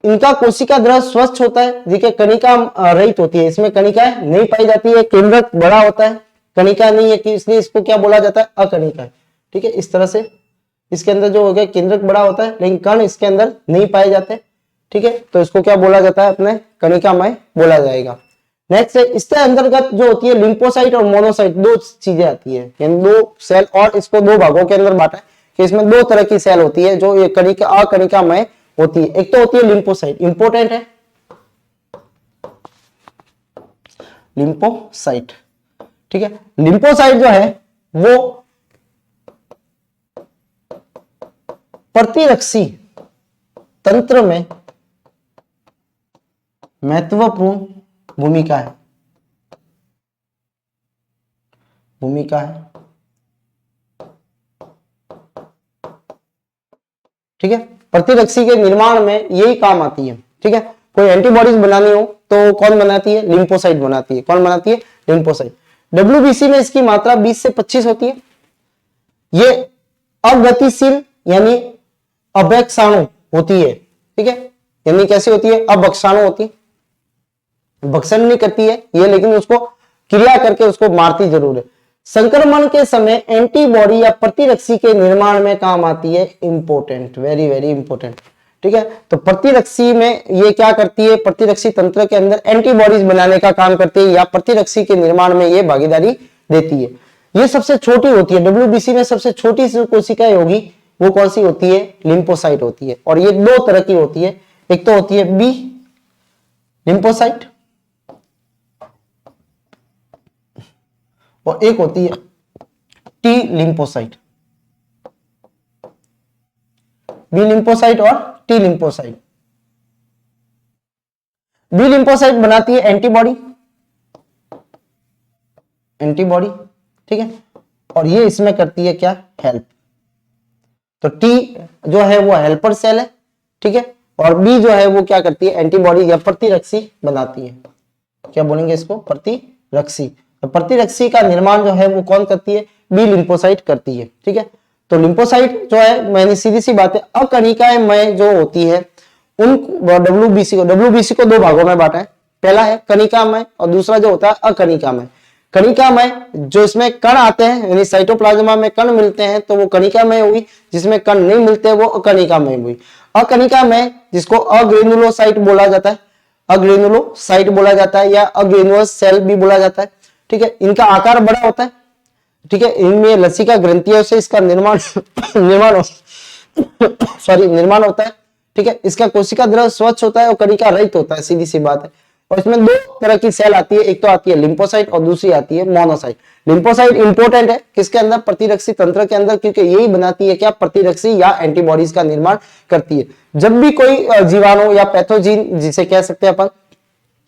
इनका कोशिका द्रव स्वच्छ होता है, देखिए कणिका रहित होती है, इसमें कणिकाएं नहीं पाई जाती है। केंद्रक बड़ा होता है, कणिका नहीं है, कि इसलिए इसको क्या बोला जाता है, अकणिका। ठीक है। इस तरह से इसके अंदर जो हो गया, केंद्रक बड़ा होता है लेकिन कण इसके अंदर नहीं पाए जाते। ठीक है। तो इसको क्या बोला जाता है, अपने कणिकामय बोला जाएगा। नेक्स्ट है, इसके अंतर्गत जो होती है लिम्फोसाइट और मोनोसाइट, दो चीजें आती है, यानी दो सेल, और इसको दो भागों के अंदर बांटा है कि इसमें दो तरह की सेल होती है जो ये कणिका अकणिकामय होती है। एक तो होती है लिम्फोसाइट, इंपोर्टेंट है लिम्फोसाइट। ठीक है। लिम्फोसाइट जो है वो प्रतिरक्षी तंत्र में महत्वपूर्ण भूमिका है, ठीक है। प्रतिरक्षी के निर्माण में यही काम आती है। ठीक है। कोई एंटीबॉडीज बनानी हो तो कौन बनाती है, लिम्फोसाइट बनाती है। कौन बनाती है, लिम्फोसाइट। डब्ल्यूबीसी में इसकी मात्रा 20 से 25 होती है। ये अगतिशील यानी अभक्षाणु होती है। ठीक है। यानी कैसी होती है, अभक्षाणु होती है, भक्षण नहीं करती है ये, लेकिन उसको क्रिया करके उसको मारती जरूर है। संक्रमण के समय एंटीबॉडी या प्रतिरक्षी के निर्माण में काम आती है, इंपोर्टेंट, वेरी वेरी इंपोर्टेंट। ठीक है। तो प्रतिरक्षी में ये क्या करती है, प्रतिरक्षी तंत्र के अंदर एंटीबॉडीज बनाने का काम करती है, या प्रतिरक्षी के निर्माण में ये भागीदारी देती है। ये सबसे छोटी होती है, डब्ल्यूबीसी में सबसे छोटी सी कोशिकाएं होगी वो कौन सी होती है, लिम्फोसाइट होती है। और ये दो तरह की होती है, एक तो होती है बी लिम्फोसाइट और एक होती है टी लिम्फोसाइट। बी लिम्फोसाइट और टी लिम्फोसाइट। बी लिम्फोसाइट बनाती है एंटीबॉडी, ठीक है। और ये इसमें करती है क्या, हेल्प। तो टी जो है वो हेल्पर सेल है, ठीक है। और बी जो है वो क्या करती है, एंटीबॉडी या प्रतिरक्षी बनाती है। क्या बोलेंगे इसको, प्रतिरक्षी। तो प्रतिरक्षी का निर्माण जो है वो कौन करती है, बी लिम्फोसाइट करती है। ठीक है। तो लिम्फोसाइट जो है, मैंने सीधी सी बात है, अकणिकामय जो होती है उन डब्ल्यूबीसी को दो भागों में बांटा है। पहला है कणिकामय और दूसरा जो होता है अकणिकामय। कणिकामय जो इसमें कण आते हैं, यानी साइटोप्लाज्मा में कण मिलते हैं तो वो कणिकामय हुई, जिसमें कण नहीं मिलते वो अकणिकामय हुई। अकणिकामय जिसको अग्रेनुलोसाइट बोला जाता है, अग्रेनुलोसाइट बोला जाता है, या अग्रेनुलस सेल भी बोला जाता है। ठीक है। इनका आकार बड़ा होता है, ठीक है। इनमें लसिका ग्रंथियों से इसका निर्माण निर्माण होता है, ठीक है। इसका कोशिका द्रव स्वच्छ होता है और कणिका रहित होता है, सीधी सी बात है। और इसमें दो तरह की सेल आती है, एक तो आती है लिम्फोसाइट और दूसरी आती है मोनोसाइट। लिम्फोसाइट इंपोर्टेंट है किसके अंदर, प्रतिरक्षी तंत्र के अंदर, क्योंकि यही बनाती है क्या, प्रतिरक्षी या एंटीबॉडीज का निर्माण करती है। जब भी कोई जीवाणु या पैथोजीन जिसे कह सकते हैं अपन,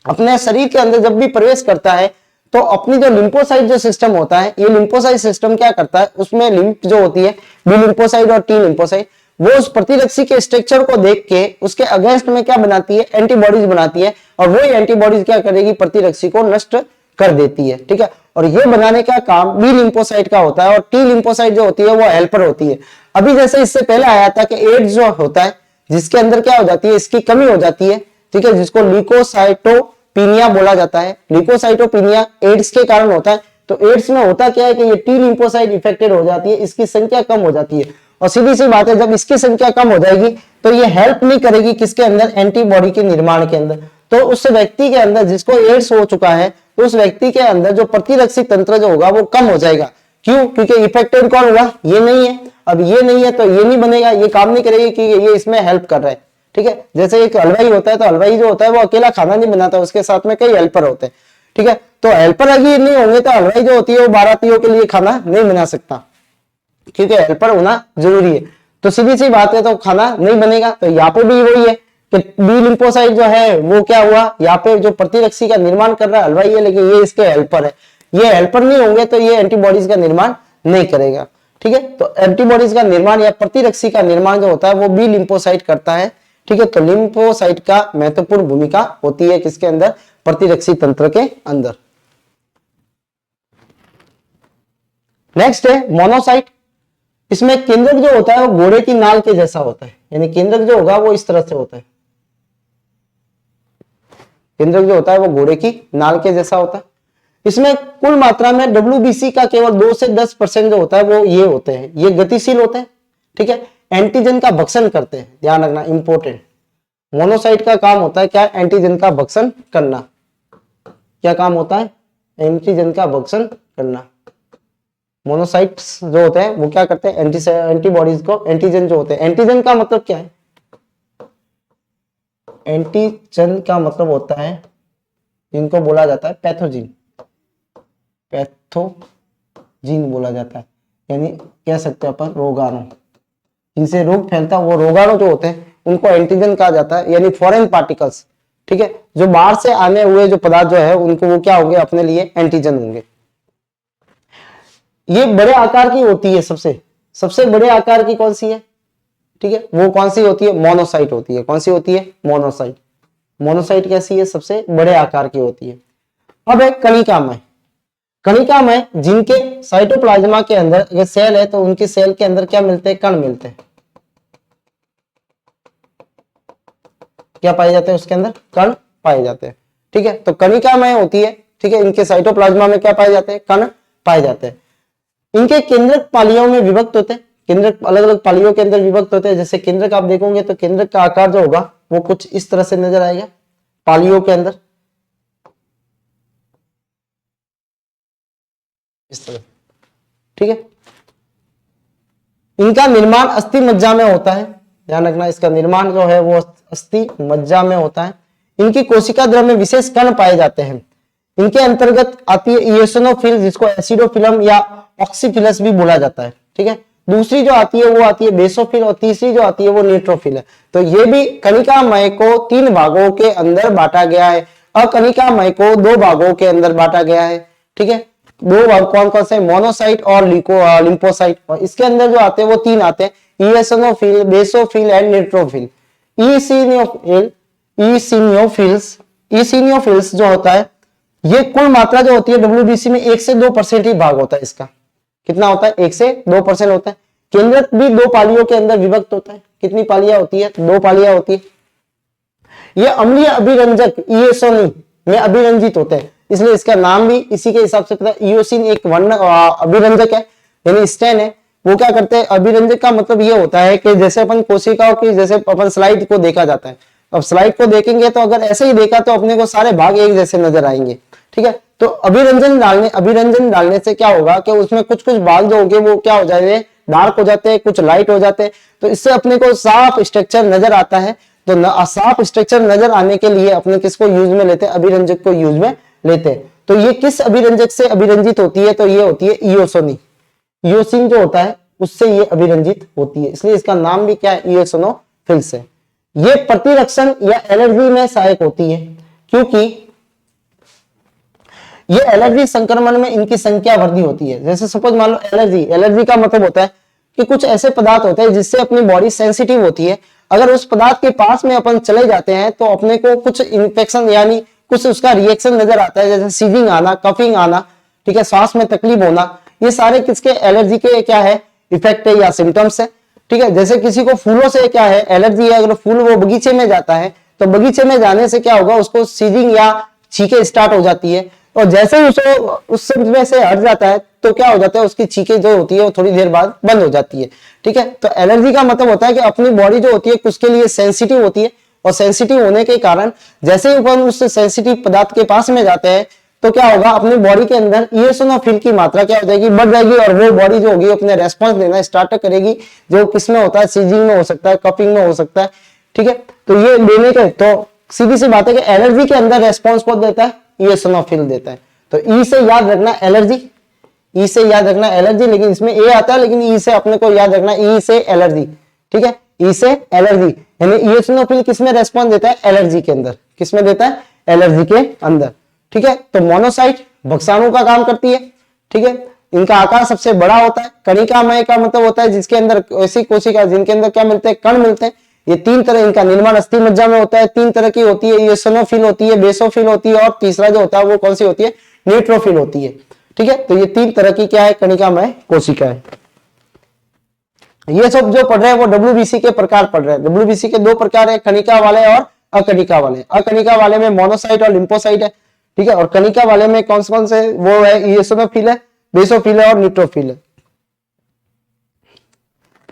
अपने शरीर के अंदर जब भी प्रवेश करता है तो अपनी जो लिम्फोसाइट जो सिस्टम होता है, ये लिम्फोसाइट सिस्टम क्या करता है, उसमें लिम्फ जो होती है, बी लिम्फोसाइट और टी लिम्फोसाइट, वो उस प्रतिरक्षी के स्ट्रक्चर को देख के उसके अगेंस्ट में क्या बनाती है, एंटीबॉडीज बनाती है। और वही एंटीबॉडीज क्या करेगी, प्रतिरक्षी को नष्ट कर देती है। ठीक है। और ये बनाने का काम बी लिम्फोसाइट का होता है, और टी लिम्फोसाइट जो होती है वो हेल्पर होती है। अभी जैसे इससे पहले आया था कि एड्स जो होता है, जिसके अंदर क्या हो जाती है, इसकी कमी हो जाती है, ठीक है, जिसको ल्यूकोसाइटोपिनिया बोला जाता है। ल्यूकोसाइटोपिनिया एड्स के कारण होता है। तो एड्स में होता क्या है कि ये टी लिम्फोसाइट इफेक्टेड हो जाती है, इसकी संख्या कम हो जाती है। और सीधी सी बात है, जब इसकी संख्या कम हो जाएगी तो ये हेल्प नहीं करेगी किसके अंदर, एंटीबॉडी के निर्माण के अंदर। तो उस व्यक्ति के अंदर जिसको एड्स हो चुका है, तो उस व्यक्ति के अंदर जो प्रतिरक्षी तंत्र जो होगा वो कम हो जाएगा। क्यों, क्योंकि इफेक्टेड कौन हुआ, ये नहीं है। अब ये नहीं है तो ये नहीं बनेगा, ये काम नहीं करेगी, क्योंकि ये इसमें हेल्प कर रहा है। ठीक है, जैसे एक हलवाई होता है तो हलवाई जो होता है वो अकेला खाना नहीं बनाता, उसके साथ में कई हेल्पर होते हैं। ठीक है, तो हेल्पर अगर नहीं होंगे तो हलवाई जो होती है वो बारातियों के लिए खाना नहीं बना सकता, क्योंकि हेल्पर होना जरूरी है। तो सीधी सी बात है, तो खाना नहीं बनेगा। तो यहाँ पे भी वही है कि बी लिम्फोसाइट जो है वो क्या हुआ, यहाँ पे जो प्रतिरक्षी का निर्माण कर रहा है हलवाई है, लेकिन ये इसके हेल्पर है। ये हेल्पर नहीं होंगे तो ये एंटीबॉडीज का निर्माण नहीं करेगा। ठीक है, तो एंटीबॉडीज का निर्माण या प्रतिरक्षी का निर्माण जो होता है वो बी लिम्फोसाइट करता है। ठीक है, तो लिम्फोसाइट का महत्वपूर्ण भूमिका होती है किसके अंदर, प्रतिरक्षी तंत्र के अंदर। नेक्स्ट है मोनोसाइट। इसमें केंद्रक जो होता है वो घोड़े की नाल के जैसा होता है, यानी केंद्रक जो होगा वो इस तरह से होता है। केंद्रक जो होता है वो घोड़े की नाल के जैसा होता है। इसमें कुल मात्रा में WBC का केवल 2 से 10% जो होता है वो ये होते हैं, ये गतिशील होते हैं। ठीक है, एंटीजन का भक्षण करते हैं, ध्यान रखना इंपॉर्टेंट। मोनोसाइट का काम होता है क्या, एंटीजन का भक्षण करना। क्या काम होता है, एंटीजन का भक्षण करना। मोनोसाइट्स जो होते हैं वो क्या करते हैं, एंटीबॉडीज को, एंटीजन जो होते हैं, एंटीजन का मतलब क्या है, एंटीजन का मतलब होता है जिनको बोला जाता है पैथोजिन, पैथोजिन बोला जाता है, यानी कह सकते हैं अपन रोगाणु, जिनसे रोग फैलता है वो रोगाणु जो होते हैं उनको एंटीजन कहा जाता है, यानी फॉरेन पार्टिकल्स। ठीक है, जो बाहर से आने हुए जो पदार्थ जो है उनको वो क्या होंगे, अपने लिए एंटीजन होंगे। ये बड़े आकार की होती है, सबसे बड़े आकार की कौन सी है, ठीक है, वो कौन सी होती है, मोनोसाइट होती है। कौन सी होती है, मोनोसाइट। मोनोसाइट कैसी है, सबसे बड़े आकार की होती है। अब एक कणिकामय, कणिकामय जिनके साइटोप्लाज्मा के अंदर अगर सेल है तो उनके सेल के अंदर क्या मिलते हैं, कण मिलते हैं। क्या पाए जाते हैं उसके अंदर, कण पाए जाते हैं। ठीक है, तो कणिकामय होती है। ठीक है, इनके साइटोप्लाज्मा में क्या पाए जाते हैं, कण पाए जाते हैं। इनके केंद्रक पालियों में विभक्त होते हैं, केंद्रक अलग अलग पालियों के अंदर विभक्त होते हैं। जैसे केंद्रक आप देखोगे तो केंद्रक का आकार जो होगा वो कुछ इस तरह से नजर आएगा पालियों के अंदर, इस तरह। ठीक है, इनका निर्माण अस्थि मज्जा में होता है, ध्यान रखना, इसका निर्माण जो है वो अस्थि मज्जा में होता है। इनकी कोशिका द्रव में विशेष कण पाए जाते हैं। इनके अंतर्गत आती है इयोसिनोफिल, जिसको एसिडोफिलम या ऑक्सीफिलस भी बोला जाता है। ठीक है, दूसरी जो आती है वो आती है बेसोफिल, और तीसरी जो आती है वो न्यूट्रोफिल है। तो ये भी कणिकामय को 3 भागों के अंदर बांटा गया है, और कणिकामय को 2 भागों के अंदर बांटा गया है। ठीक है, 2 भाग कौन कौन से, मोनोसाइट और लिम्फोसाइट। और इसके अंदर जो आते हैं वो 3 आते हैं, इयोसिनोफिल, बेसोफिल एंड न्यूट्रोफिल। इसिनियोफिल्स जो होता है, ये कुल मात्रा जो होती है WBC में 1 से 2% ही भाग होता है इसका। कितना होता है, 1 से 2% होता है। केंद्रक भी 2 पालियों के अंदर विभक्त होता है। कितनी पालियां होती है, 2 पालियां होती है। ये अम्लीय अभिरंजक इयोसिन में अभिरंजित होते हैं, इसलिए इसका नाम भी इसी के हिसाब से पता है। इयोसिन एक वर्ण अभिरंजक है, यानी स्टेन है। वो क्या करते हैं, अभिरंजक का मतलब ये होता है कि जैसे अपन कोशिकाओं की, जैसे अपन स्लाइड को देखा जाता है, अब स्लाइड को देखेंगे तो अगर ऐसे ही देखा तो अपने को सारे भाग एक जैसे नजर आएंगे। ठीक है, तो अभिरंजन डालने से क्या होगा कि उसमें कुछ कुछ भाग जो होंगे वो क्या हो जाएंगे, डार्क हो जाते हैं, कुछ लाइट हो जाते हैं। तो इससे अपने को साफ स्ट्रक्चर नजर आता है। तो साफ स्ट्रक्चर नजर आने के लिए अपने किसको यूज में लेते हैं, अभिरंजक को यूज में लेते हैं। तो ये किस अभिरंजक से अभिरंजित होती है, तो ये होती है इयोसिन। इयोसिन जो होता है उससे ये अभिरंजित होती है, इसलिए इसका नाम भी क्या है, इयोसिनोफिल्स है। ये प्रतिरक्षण या एलर्जी में सहायक होती है, क्योंकि ये एलर्जी संक्रमण में इनकी संख्या वृद्धि होती है। जैसे सपोज मान लो एलर्जी का मतलब होता है कि कुछ ऐसे पदार्थ होते हैं जिससे अपनी बॉडी सेंसिटिव होती है। अगर उस पदार्थ के पास में अपन चले जाते हैं तो अपने को कुछ इन्फेक्शन यानी कुछ उसका रिएक्शन नजर आता है, जैसे सीजिंग आना, कफिंग आना, ठीक है, सांस में तकलीफ होना। ये सारे किसके, एलर्जी के क्या है, इफेक्ट है या सिम्टम्स है। ठीक है, जैसे किसी को फूलों से क्या है, एलर्जी है, अगर फूल वो बगीचे में जाता है तो बगीचे में जाने से क्या होगा, उसको सीजिंग या छींके स्टार्ट हो जाती है। और जैसे ही उसको उस समय से हट जाता है तो क्या हो जाता है, उसकी छींके जो होती है वो थोड़ी देर बाद बंद हो जाती है। ठीक है, तो एलर्जी का मतलब होता है कि अपनी बॉडी जो होती है उसके लिए सेंसिटिव होती है, और सेंसिटिव होने के कारण जैसे ही अपन उस सेंसिटिव पदार्थ के पास में जाते हैं तो क्या होगा, अपनी बॉडी के अंदर इयोसिनोफिल की मात्रा क्या हो जाएगी, बढ़ जाएगी, और वो बॉडी जो होगी अपने रेस्पॉन्स देना स्टार्ट करेगी, जो किसमें होता है, सीजिंग में हो सकता है, कफिंग में हो सकता है। ठीक है, तो ये लेने के तो सीधी सी बात है कि एलर्जी के अंदर रेस्पॉन्स कौन देता है, इओसिनोफिल देता है। तो ई से याद रखना एलर्जी, ई से याद रखना एलर्जी, लेकिन इसमें ए आता है, लेकिन ई से अपने को याद रखना ई से एलर्जी, ठीक है, ई से एलर्जी, यानी इओसिनोफिल किसमें रेस्पॉन्स देता है, एलर्जी के अंदर, किसमें देता है, एलर्जी के अंदर, ठीक है। तो मोनोसाइट भक्षाणु का काम करती है, ठीक है, इनका आकार सबसे बड़ा होता है। कणिकामय का मतलब होता है जिसके अंदर ऐसी कोशिका जिनके अंदर क्या मिलते हैं, कण मिलते हैं। ये तीन तरह, इनका निर्माण अस्थि मज्जा में होता है, तीन तरह की होती है, इओसिनोफिल होती है, बेसोफिल होती है, और तीसरा जो होता है वो कौन सी होती है, न्यूट्रोफिल होती है, ठीक है। तो ये तीन तरह की क्या है, कणिकामय कोशिका है। ये सब जो पढ़ रहे हैं वो डब्ल्यूबीसी के प्रकार पढ़ रहे हैं। डब्ल्यूबीसी के दो प्रकार है, कणिका वाले और अकणिका वाले। अकणिका वाले में मोनोसाइट और लिम्फोसाइट है, ठीक है, और कणिका वाले में कौन कौन से, वो है इओसिनोफिल है, बेसोफिल है और न्यूट्रोफिल है।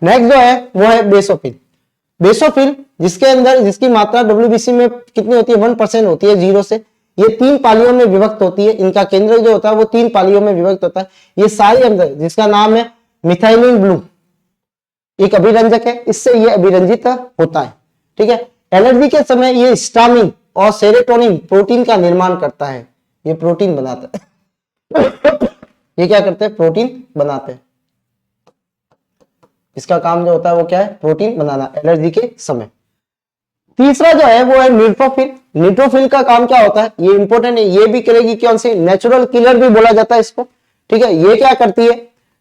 नेक्स्ट जो है वो है बेसोफिल। बेसोफिल जिसके अंदर, जिसकी मात्रा डब्ल्यूबीसी में कितनी होती है, 1% होती है, 0 से। ये तीन पालियों में विभक्त होती है, इनका केंद्र जो होता है वो तीन पालियों में विभक्त होता है। ये सारे अंदर, जिसका नाम है मिथाइलिन ब्लू, एक अभिरंजक है, इससे ये अभिरंजित होता है, ठीक है। एलर्जी के समय ये हिस्टामिन और सेरोटोनिन प्रोटीन का निर्माण करता है, ये प्रोटीन बनाता है ये क्या करते हैं, प्रोटीन बनाते हैं। इसका काम जो होता है वो क्या है, प्रोटीन बनाना एलर्जी के समय। तीसरा जो है वो है न्यूट्रोफिल। न्यूट्रोफिल का काम क्या होता है, ये इंपॉर्टेंट है, ये भी करेगी कौन सी, नेचुरल किलर भी बोला जाता है इसको, ठीक है। ये क्या करती है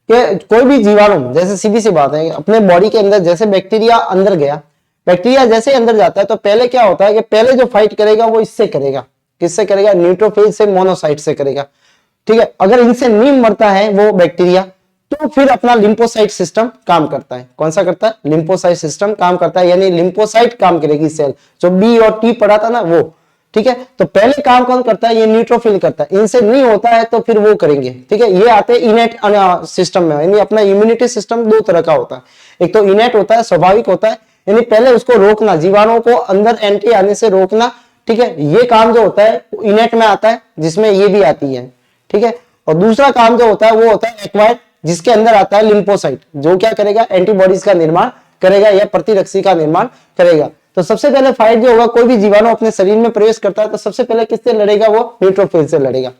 कि कोई भी जीवाणु, जैसे सीधी सी बात है, अपने बॉडी के अंदर जैसे बैक्टीरिया अंदर गया, बैक्टीरिया जैसे अंदर जाता है तो पहले क्या होता है कि पहले जो फाइट करेगा वो इससे करेगा, किससे करेगा, न्यूट्रोफिल से, मोनोसाइट से करेगा, ठीक है। अगर इनसे नहीं मरता है वो बैक्टीरिया, तो फिर अपना लिम्फोसाइट सिस्टम काम करता है। कौन सा करता है, लिम्फोसाइट सिस्टम काम करता है, यानी लिम्फोसाइट काम करेगी सेल, जो बी और टी पढ़ा था ना वो, ठीक है। तो पहले काम कौन करता है, ये न्यूट्रोफिल करता है। इनसे नहीं होता है तो फिर वो करेंगे, ठीक है। ये आते हैं इनेट सिस्टम में, यानी अपना इम्यूनिटी सिस्टम दो तरह का होता है। एक तो इनेट होता है, स्वाभाविक होता है, यानी पहले उसको रोकना, जीवाणुओं को अंदर एंट्री आने से रोकना, ठीक है। ये काम जो होता है इनेट में आता है, जिसमें ये भी आती है, ठीक है। और दूसरा काम जो होता है वो होता है एक्वायर्ड, जिसके अंदर आता है लिम्फोसाइट, जो क्या करेगा, एंटीबॉडीज का निर्माण करेगा या प्रतिरक्षी का निर्माण करेगा। तो सबसे पहले फाइट जो होगा, कोई भी जीवाणु अपने शरीर में प्रवेश करता है तो सबसे पहले किससे लड़ेगा, वो न्यूट्रोफिल से लड़ेगा।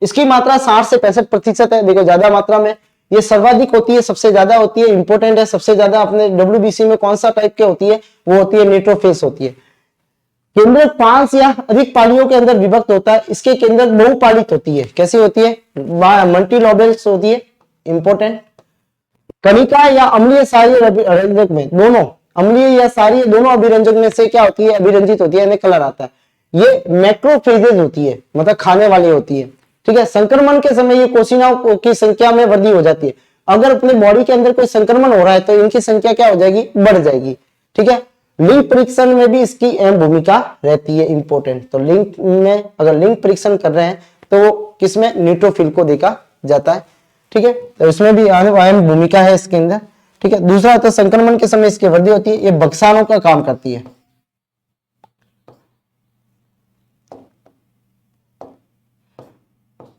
इसकी मात्रा 60 से 65% है। देखो ज्यादा मात्रा में ये सर्वाधिक होती है, सबसे ज्यादा होती है, इंपॉर्टेंट है। सबसे ज्यादा अपने डब्ल्यूबीसी में कौन सा टाइप के होती है, वो होती है न्यूट्रोफिल्स होती है। केंद्र 5 या अधिक पालियों के अंदर विभक्त होता है। इसके केंद्र बहुपालित होती है। कैसी होती है, मल्टीलोबल्स होती है, इंपॉर्टेंट। कणिका या अम्लीय क्षारीय अभिरंजक में, दोनों अम्लीय या क्षारीय दोनों अभिरंजक में से क्या होती है, अभिरंजित होती है, यानी कलर आता है। ये मैक्रोफेजेज होती है, मतलब खाने वाली होती है, ठीक है। संक्रमण के समय ये कोशिकाओं की संख्या में वृद्धि हो जाती है। अगर अपने बॉडी के अंदर कोई संक्रमण हो रहा है तो इनकी संख्या क्या हो जाएगी, बढ़ जाएगी, ठीक है। लिंक परीक्षण में भी इसकी अहम भूमिका रहती है, इंपॉर्टेंट। तो लिंक में अगर लिंक परीक्षण कर रहे हैं तो किसमें, न्यूट्रोफिल को देखा जाता है, ठीक है। तो इसमें भी अहम भूमिका है इसके अंदर, ठीक है। दूसरा तो संक्रमण के समय इसकी वृद्धि होती है, ये बक्साणु का काम करती है।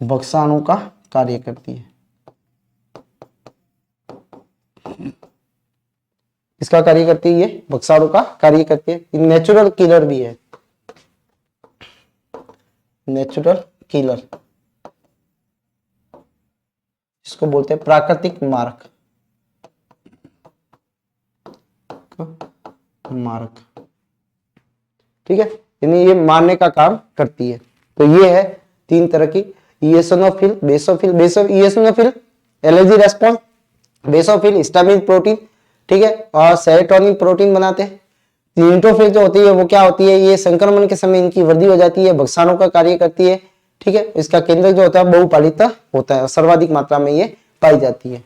बक्साणु का कार्य करती है। इसका कार्य करती है, ये बक्साणु का कार्य करती है। नेचुरल किलर भी है, नेचुरल किलर, इसको बोलते हैं प्राकृतिक मारक, मारक, ठीक है। यानी ये मारने का काम करती है। तो ये है तीन तरह की, eosinophil, basophil. Eosinophil allergy response, basophil histamine protein, ठीक है, और सेरोटोनिन प्रोटीन बनाते हैं। न्यूट्रोफिल जो होती है वो क्या होती है, ये संक्रमण के समय इनकी वृद्धि हो जाती है, बक्साणु का कार्य करती है, ठीक है। इसका केंद्र जो होता है बहुपालित होता है और सर्वाधिक मात्रा में ये पाई जाती है।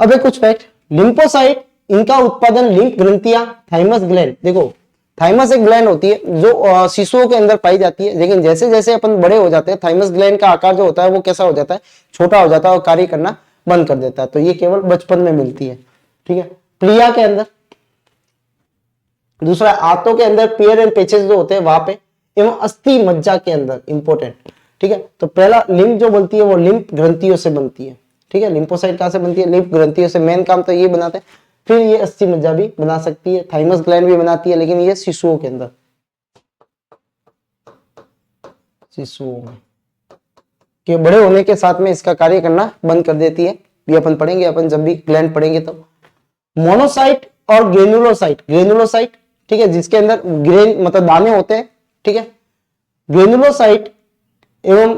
अब एक कुछ फैक्ट, लिम्फोसाइट, इनका उत्पादन लिम्फ ग्रंथियां, थाइमस ग्लैंड, देखो थाइमस एक ग्लैंड होती है जो शिशुओं के अंदर पाई जाती है, लेकिन जैसे जैसे अपन बड़े हो जाते हैं थाइमस ग्लैंड का आकार जो होता है वो कैसा हो जाता है, छोटा हो जाता है और कार्य करना बंद कर देता है। तो ये केवल बचपन में मिलती है, ठीक है। प्लिया के अंदर, दूसरा आंतों के अंदर पियर एंड पेचेस जो होते हैं वहां पे, एवं अस्थि मज्जा के अंदर, इंपॉर्टेंट, ठीक है। तो पहला लिम्फ जो बनती है वो लिम्फ ग्रंथियों से बनती है, ठीक है। लिम्फोसाइट कहाँ से बनती है? लिम्फ ग्रंथियों से। मेन काम तो ये बनाते हैं। फिर ये अस्थि मज्जा भी बना सकती है, थाइमस ग्लैंड भी बनाती है, लेकिन ये शिशुओं के अंदर, शिशुओं में के बड़े होने के साथ में इसका कार्य करना बंद कर देती है। ये अपन पढ़ेंगे, अपन जब भी ग्लैंड पढ़ेंगे तो। मोनोसाइट और ग्रेनुलोसाइट, ग्रेनुलोसाइट ठीक है, जिसके अंदर ग्रेन मतलब दाने होते हैं, ठीक है। ग्रेनुलोसाइट एवं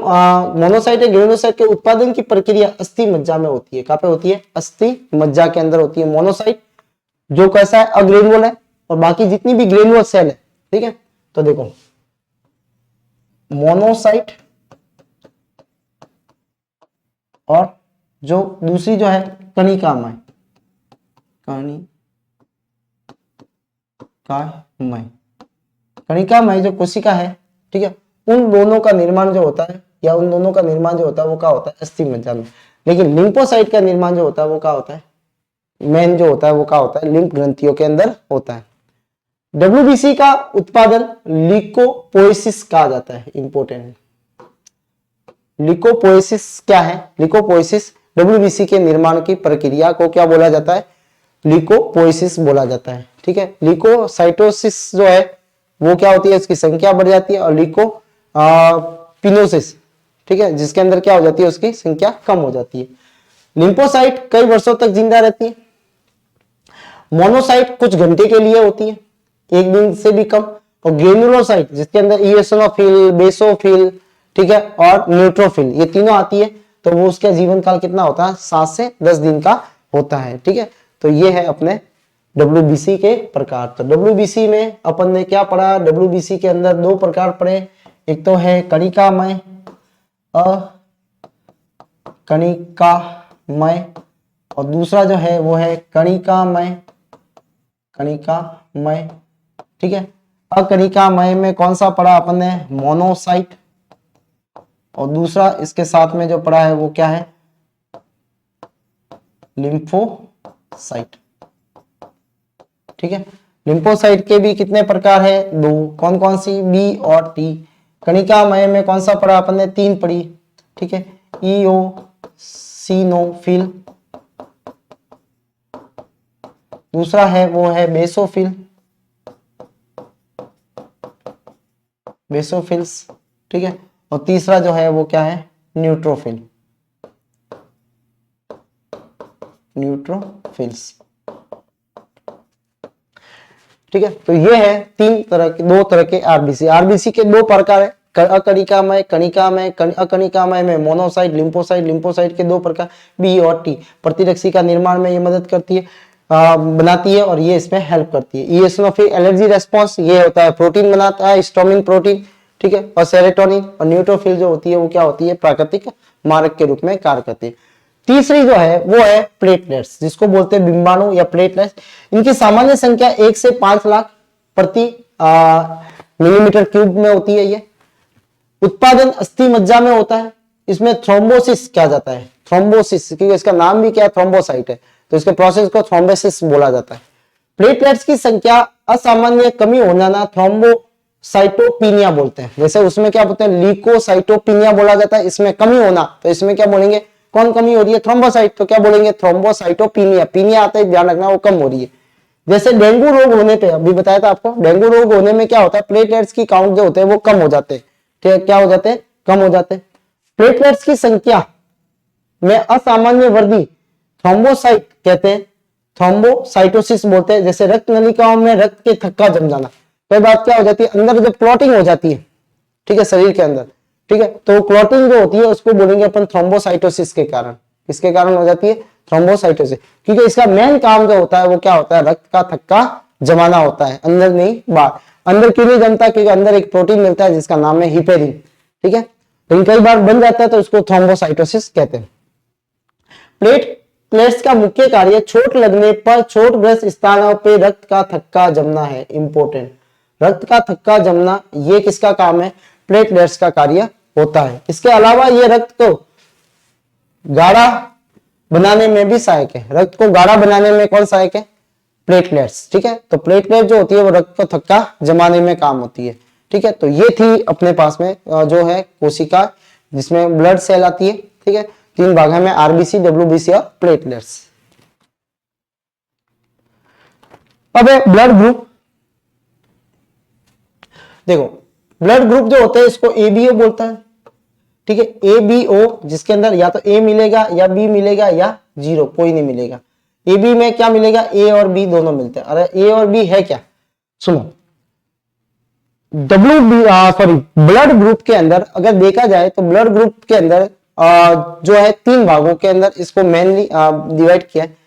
मोनोसाइट या ग्रेनुलोसाइट के उत्पादन की प्रक्रिया अस्थि मज्जा में होती है। कहां पे होती है? अस्थि मज्जा के अंदर होती है। मोनोसाइट जो कैसा है? अग्रेनुअल है, और बाकी जितनी भी ग्रेनुअल सेल है, ठीक है। तो देखो मोनोसाइट और जो दूसरी जो है कणिकामय, कणिकामय जो कोशिका है, ठीक है, उन दोनों का निर्माण जो होता है, या उन दोनों का निर्माण जो होता है वो क्या होता है? अस्थि मज्जा में। लेकिन लिम्फोसाइट का निर्माण जो होता है वो क्या होता है? मेन जो होता है वो क्या होता है? लिम्फ ग्रंथियों के अंदर होता है। डब्ल्यूबीसी का उत्पादन ल्यूकोपोएसिस कहा जाता है। इंपोर्टेंट, ल्यूकोपोएसिस क्या है? ल्यूकोपोएसिस डब्ल्यूबीसी के निर्माण की प्रक्रिया को क्या बोला जाता है? ल्यूकोपोएसिस बोला जाता है, ठीक है। ल्यूकोसाइटोसिस जो है वो क्या होती है? उसकी संख्या बढ़ जाती है, और ल्यूकोपिनोसिस, ठीक है, जिसके अंदर क्या हो जाती है? उसकी संख्या कम हो जाती है। लिम्फोसाइट कई वर्षों तक जिंदा रहती है। मोनोसाइट कुछ घंटे के लिए होती है, एक दिन से भी कम। और ग्रेनुलोसाइट जिसके अंदर इओसिनोफिल, बेसोफिल, ठीक है, और न्यूट्रोफिल, ये तीनों आती है, तो वो उसका जीवन काल कितना होता है? 7 से 10 दिन का होता है, ठीक है। तो ये है अपने डब्ल्यूबीसी के प्रकार। तो डब्ल्यूबीसी में अपन ने क्या पढ़ा? डब्ल्यूबीसी के अंदर 2 प्रकार पढ़े, एक तो है कणिकामय, अकणिकामय, और दूसरा जो है वो है कणिकामय, कणिकामय, ठीक है। अकणिकामय में कौन सा पढ़ा अपन ने? मोनोसाइट, और दूसरा इसके साथ में जो पढ़ा है वो क्या है? लिम्फोसाइट, ठीक है। लिम्फोसाइट के भी कितने प्रकार है? 2। कौन कौन सी? बी और टी। कणिकामय में कौन सा पढ़ा अपन ने? 3 पढ़ी, ठीक है। इओसिनोफिल, दूसरा है वो है बेसोफिल, बेसोफिल्स, ठीक है, और तीसरा जो है वो क्या है? न्यूट्रोफिल, न्यूट्रोफिल्स, ठीक है। तो ये है 2 तरह के आरबीसी। आरबीसी के 2 प्रकार है, अकणिकामय, कणिकामय, अकणिकामय में मोनोसाइट, लिम्फोसाइट, लिम्फोसाइट के 2 प्रकार बी और टी। प्रतिरक्षी का निर्माण में ये मदद करती है, बनाती है, और ये इसमें हेल्प करती है। इओसिनोफिल एलर्जी रेस्पॉन्स, ये होता है प्रोटीन बनाता है, हिस्टामिन प्रोटीन, ठीक है, और सेरोटोनिन। और न्यूट्रोफिल जो होती है वो क्या होती है? प्राकृतिक मारक के रूप में कार्य करती है। तीसरी जो है वो है प्लेटलेट्स, जिसको बोलते हैं बिंबाणु या प्लेटलेट्स। इनकी सामान्य संख्या 1 से 5 लाख प्रति मिलीमीटर क्यूब में होती है। ये उत्पादन अस्थि मज्जा में होता है। इसमें थ्रोम्बोसिस किया जाता है, थ्रोम्बोसिस, क्योंकि इसका नाम भी क्या है? थ्रोम्बोसाइट है, तो इसके प्रोसेस को थ्रोम्बोसिस बोला जाता है। प्लेटलेट्स की संख्या असामान्य कमी होना ना थ्रोम्बोसाइटोपिनिया बोलते हैं। जैसे उसमें क्या बोलते हैं? ल्यूकोसाइटोपिनिया बोला जाता है, इसमें कमी होना, तो इसमें क्या बोलेंगे? कौन कमी हो रही है? थ्रोम्बोसाइट, तो क्या बोलेंगे? थ्रोम्बोसाइटोपिनिया। पिनिया आता है, ध्यान रखना, वो कम हो रही है। जैसे डेंगू रोग होने पे, अभी बताया था आपको, डेंगू रोग होने में क्या होता है? प्लेटलेट्स की काउंट जो होते हैं वो कम हो जाते हैं, ठीक है, क्या हो जाते हैं? कम हो जाते हैं। प्लेटलेट्स की संख्या में असामान्य वृद्धि थ्रोम्बोसाइट कहते हैं, थ्रोम्बोसाइटोसिस बोलते हैं। जैसे रक्त नलिकाओं में रक्त के थक्का जम जाना, कई बार क्या हो जाती है? अंदर जब क्लॉटिंग हो जाती है, ठीक है, शरीर के अंदर, ठीक है, तो क्लॉटिंग जो होती है उसको बोलेंगे अपन थ्रोम्बोसाइटोसिस के कारण। किसके कारण हो जाती है? थ्रोम्बोसाइटोसिस, क्योंकि इसका मेन काम जो होता है वो क्या होता है? रक्त का थक्का जमाना होता है, अंदर नहीं बाहर। अंदर क्यों नहीं जमता? क्योंकि अंदर एक प्रोटीन मिलता है जिसका नाम है हिपेरिन, ठीक है, लेकिन कई बार बन जाता है तो उसको थ्रोम्बोसाइटोसिस कहते हैं। प्लेट्स का मुख्य कार्य चोट लगने पर चोटग्रस्त स्थानों पे रक्त का थक्का जमना है। इंपोर्टेंट, रक्त का थक्का जमना ये किसका काम है? प्लेटलेट्स का कार्य होता है। इसके अलावा ये रक्त को गाढ़ा बनाने में भी सहायक है। रक्त को गाढ़ा बनाने में कौन सहायक है? प्लेटलेट्स, ठीक है। तो प्लेटलेट जो होती है वो रक्त को थक्का जमाने में काम होती है, ठीक है। तो ये थी अपने पास में जो है कोशिका, जिसमें ब्लड सेल आती है, ठीक है। तीन भाग है में आरबीसी, डब्ल्यूबीसी और प्लेटलेट्स। अब है ब्लड ग्रुप। देखो ब्लड ग्रुप जो होते हैं इसको एबीओ बोलता है, ठीक है। एबीओ जिसके अंदर या तो ए मिलेगा या बी मिलेगा या जीरो, कोई नहीं मिलेगा। ए बी में क्या मिलेगा, ए और बी दोनों मिलते हैं। अरे ए और बी है क्या, सुनो, ब्लड ग्रुप के अंदर अगर देखा जाए तो ब्लड ग्रुप के अंदर जो है तीन भागों के अंदर इसको मेनली डिवाइड किया है।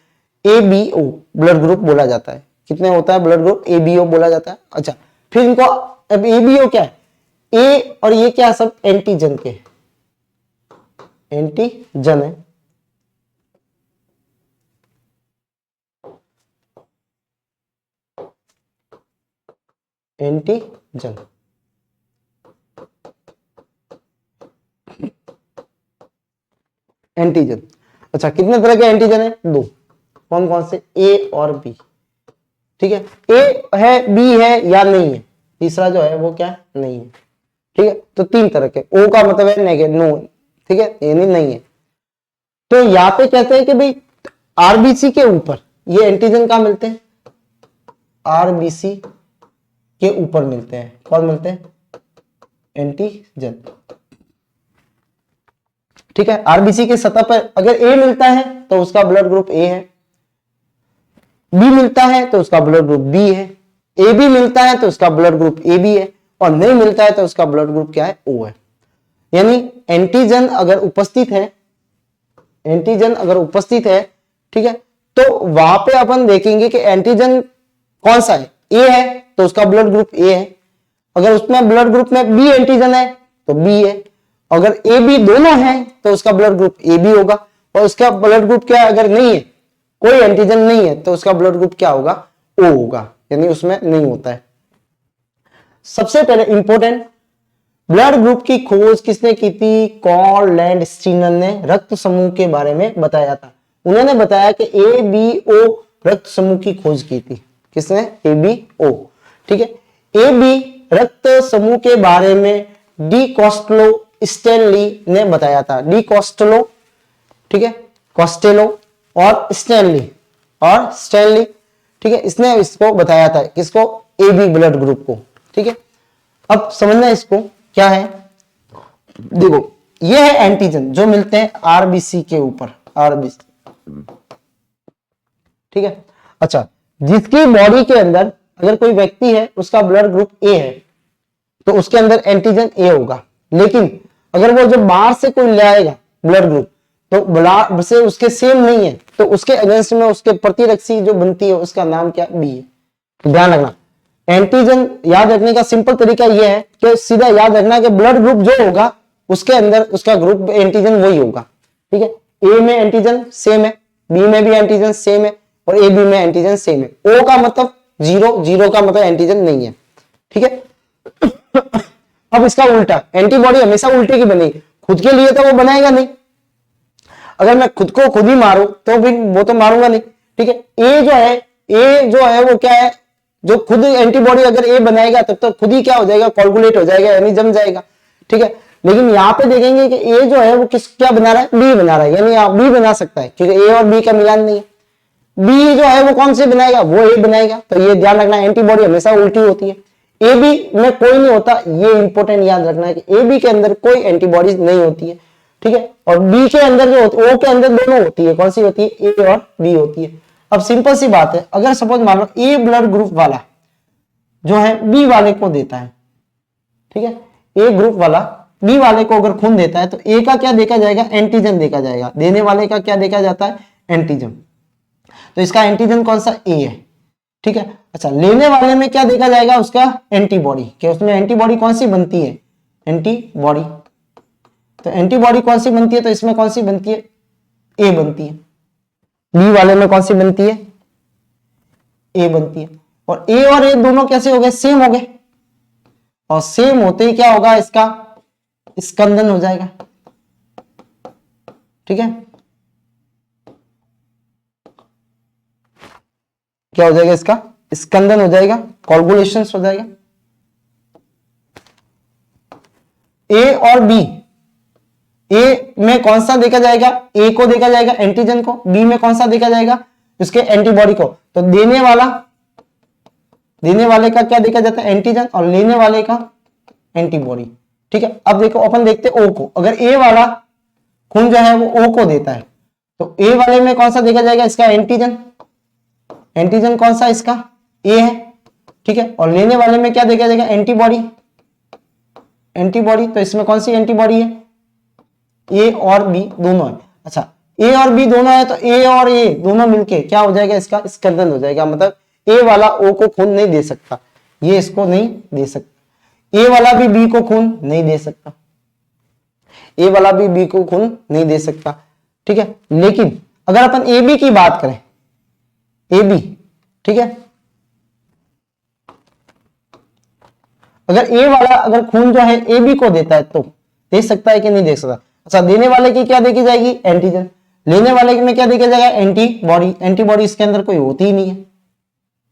एबीओ ब्लड ग्रुप बोला जाता है। कितने होता है ब्लड ग्रुप, एबीओ बोला जाता है। अच्छा फिर इनको, अब एबीओ क्या है, ए और ये क्या है, सब एंटीजन के, एंटीजन है। Antigen, antigen. अच्छा कितने तरह के एंटीजन है, दो। कौन कौन से, ए और बी, ठीक है। ए है, बी है या नहीं है, तीसरा जो है वो क्या नहीं है, ठीक है। तो तीन तरह के, ओ का मतलब है नेगेटिव, नो, ठीक है, यानी नहीं है। तो यहां पे कहते हैं कि भाई आरबीसी के ऊपर ये एंटीजन कहां मिलते हैं, आरबीसी के ऊपर मिलते हैं। कौन मिलते हैं, एंटीजन, ठीक है। आरबीसी के सतह पर अगर ए मिलता है तो उसका ब्लड ग्रुप ए है, बी मिलता है तो उसका ब्लड ग्रुप बी है, ए बी मिलता है तो उसका ब्लड ग्रुप ए बी है, और नहीं मिलता है तो उसका ब्लड ग्रुप क्या है, ओ है। यानी एंटीजन अगर उपस्थित है, एंटीजन अगर उपस्थित है, ठीक है, तो वहां पे अपन देखेंगे कि एंटीजन कौन सा है, ए है तो उसका ब्लड ग्रुप ए है। अगर उसमें ब्लड ग्रुप में बी एंटीजन है तो बी है। अगर ए बी दोनों है तो उसका ब्लड ग्रुप ए बी होगा। और उसका ब्लड ग्रुप क्या है, अगर नहीं है, कोई एंटीजन नहीं है, तो उसका ब्लड ग्रुप क्या होगा, ओ होगा, यानी उसमें नहीं होता है। सबसे पहले इंपॉर्टेंट, ब्लड ग्रुप की खोज किसने की थी, कार्ल लैंडस्टीनर ने रक्त समूह के बारे में बताया था। उन्होंने बताया कि ए बी ओ रक्त समूह की खोज की थी। किसने, ए बी ओ, ठीक है। ए बी रक्त समूह के बारे में डी कॉस्टेलो स्टैनली ने बताया था। डी कॉस्टेलो, ठीक है, कॉस्टेलो और स्टैनली, ठीक है, इसने इसको बताया था, किसको, ए बी ब्लड ग्रुप को, ठीक है। अब समझना इसको क्या है, देखो ये है एंटीजन जो मिलते हैं आरबीसी के ऊपर, आरबीसी, ठीक है। अच्छा जिसकी बॉडी के अंदर अगर कोई व्यक्ति है उसका ब्लड ग्रुप ए है तो उसके अंदर एंटीजन ए होगा। लेकिन अगर वो जब बाहर से कोई ले आएगा ब्लड ग्रुप तो ब्लड से उसके सेम नहीं है तो उसके अगेंस्ट में उसके प्रतिरक्षी जो बनती है उसका नाम क्या, बी है। ध्यान रखना, एंटीजन याद रखने का सिंपल तरीका यह है कि सीधा याद रखना कि ब्लड ग्रुप जो होगा उसके अंदर उसका ग्रुप एंटीजन वही होगा, ठीक है। ए में एंटीजन सेम है, बी में भी एंटीजन सेम है और ए बी में एंटीजन सेम है। ओ का मतलब जीरो, जीरो का मतलब एंटीजन नहीं है, ठीक है। अब इसका उल्टा, एंटीबॉडी हमेशा उल्टे की बनेगी, खुद के लिए तो वो बनाएगा नहीं। अगर मैं खुद को खुद ही मारूं तो फिर वो तो मारूंगा नहीं, ठीक है। ए जो है वो क्या है, जो खुद एंटीबॉडी अगर ए बनाएगा तब तो खुद ही क्या हो जाएगा, कोगुलेट हो जाएगा, यानी जम जाएगा, ठीक है। लेकिन यहाँ पे देखेंगे कि ए जो है वो क्या बना रहा है, बी बना रहा है, यानी आप बी बना सकता है क्योंकि ए और बी का मिलान नहीं है। बी जो है वो कौन से बनाएगा, वो ए बनाएगा। तो ये ध्यान रखना, एंटीबॉडी हमेशा उल्टी होती है। ए बी में कोई नहीं होता, ये इंपॉर्टेंट याद रखना है कि ए बी के अंदर कोई एंटीबॉडीज नहीं होती है, ठीक है। और बी के अंदर जो होती है, ओ के अंदर दोनों होती है। कौन सी होती है, ए और बी होती है। अब सिंपल सी बात है, अगर सपोज मान लो ए ब्लड ग्रुप वाला जो है बी वाले को देता है, ठीक है, ए ग्रुप वाला बी वाले को अगर खून देता है तो ए का क्या देखा जाएगा, एंटीजन देखा जाएगा, देने वाले का क्या देखा जाता है, एंटीजन। तो इसका एंटीजन कौन सा, ए है, ठीक है। अच्छा लेने वाले में क्या देखा जाएगा, उसका एंटीबॉडी, कि उसमें एंटीबॉडी कौन सी बनती है, एंटीबॉडी। तो एंटीबॉडी कौन सी बनती है, तो इसमें कौन सी बनती है, ए बनती है। बी वाले में कौन सी बनती है, ए बनती है। और ए और ए दोनों कैसे हो गए, सेम हो गए। और सेम होते ही क्या होगा, इसका स्कंदन हो जाएगा, ठीक है। क्या हो जाएगा, इसका स्कंदन हो जाएगा, कोगुलेशन हो जाएगा। ए और बी, ए में कौन सा देखा जाएगा, ए को देखा जाएगा एंटीजन को, बी में कौन सा देखा जाएगा उसके एंटीबॉडी को। तो देने वाले का क्या देखा जाता है एंटीजन और लेने वाले का एंटीबॉडी। ठीक है, अब देखो अपन देखते ओ को, अगर ए वाला खून जो है वो ओ को देता है तो ए वाले में कौन सा देखा जाएगा इसका एंटीजन, एंटीजन कौन सा इसका ए है। ठीक है, और लेने वाले में क्या देखा जाएगा एंटीबॉडी, एंटीबॉडी। तो इसमें कौन सी एंटीबॉडी है, ए और बी दोनों है। अच्छा, ए और बी दोनों है तो ए और ए दोनों मिलके क्या हो जाएगा इसका स्कंदन हो जाएगा, मतलब ए वाला ओ को खून नहीं दे सकता, ये इसको नहीं दे सकता, ए वाला भी बी को खून नहीं दे सकता, ए वाला भी बी को खून नहीं दे सकता। ठीक है, लेकिन अगर अपन ए बी की बात करें, ए बी, ठीक है, अगर ए वाला अगर खून जो है ए बी को देता है तो दे सकता है कि नहीं दे सकता। अच्छा, देने वाले की क्या देखी जाएगी एंटीजन, लेने वाले में क्या देखा जाएगा एंटीबॉडी। एंटीबॉडी इसके अंदर कोई होती ही नहीं है,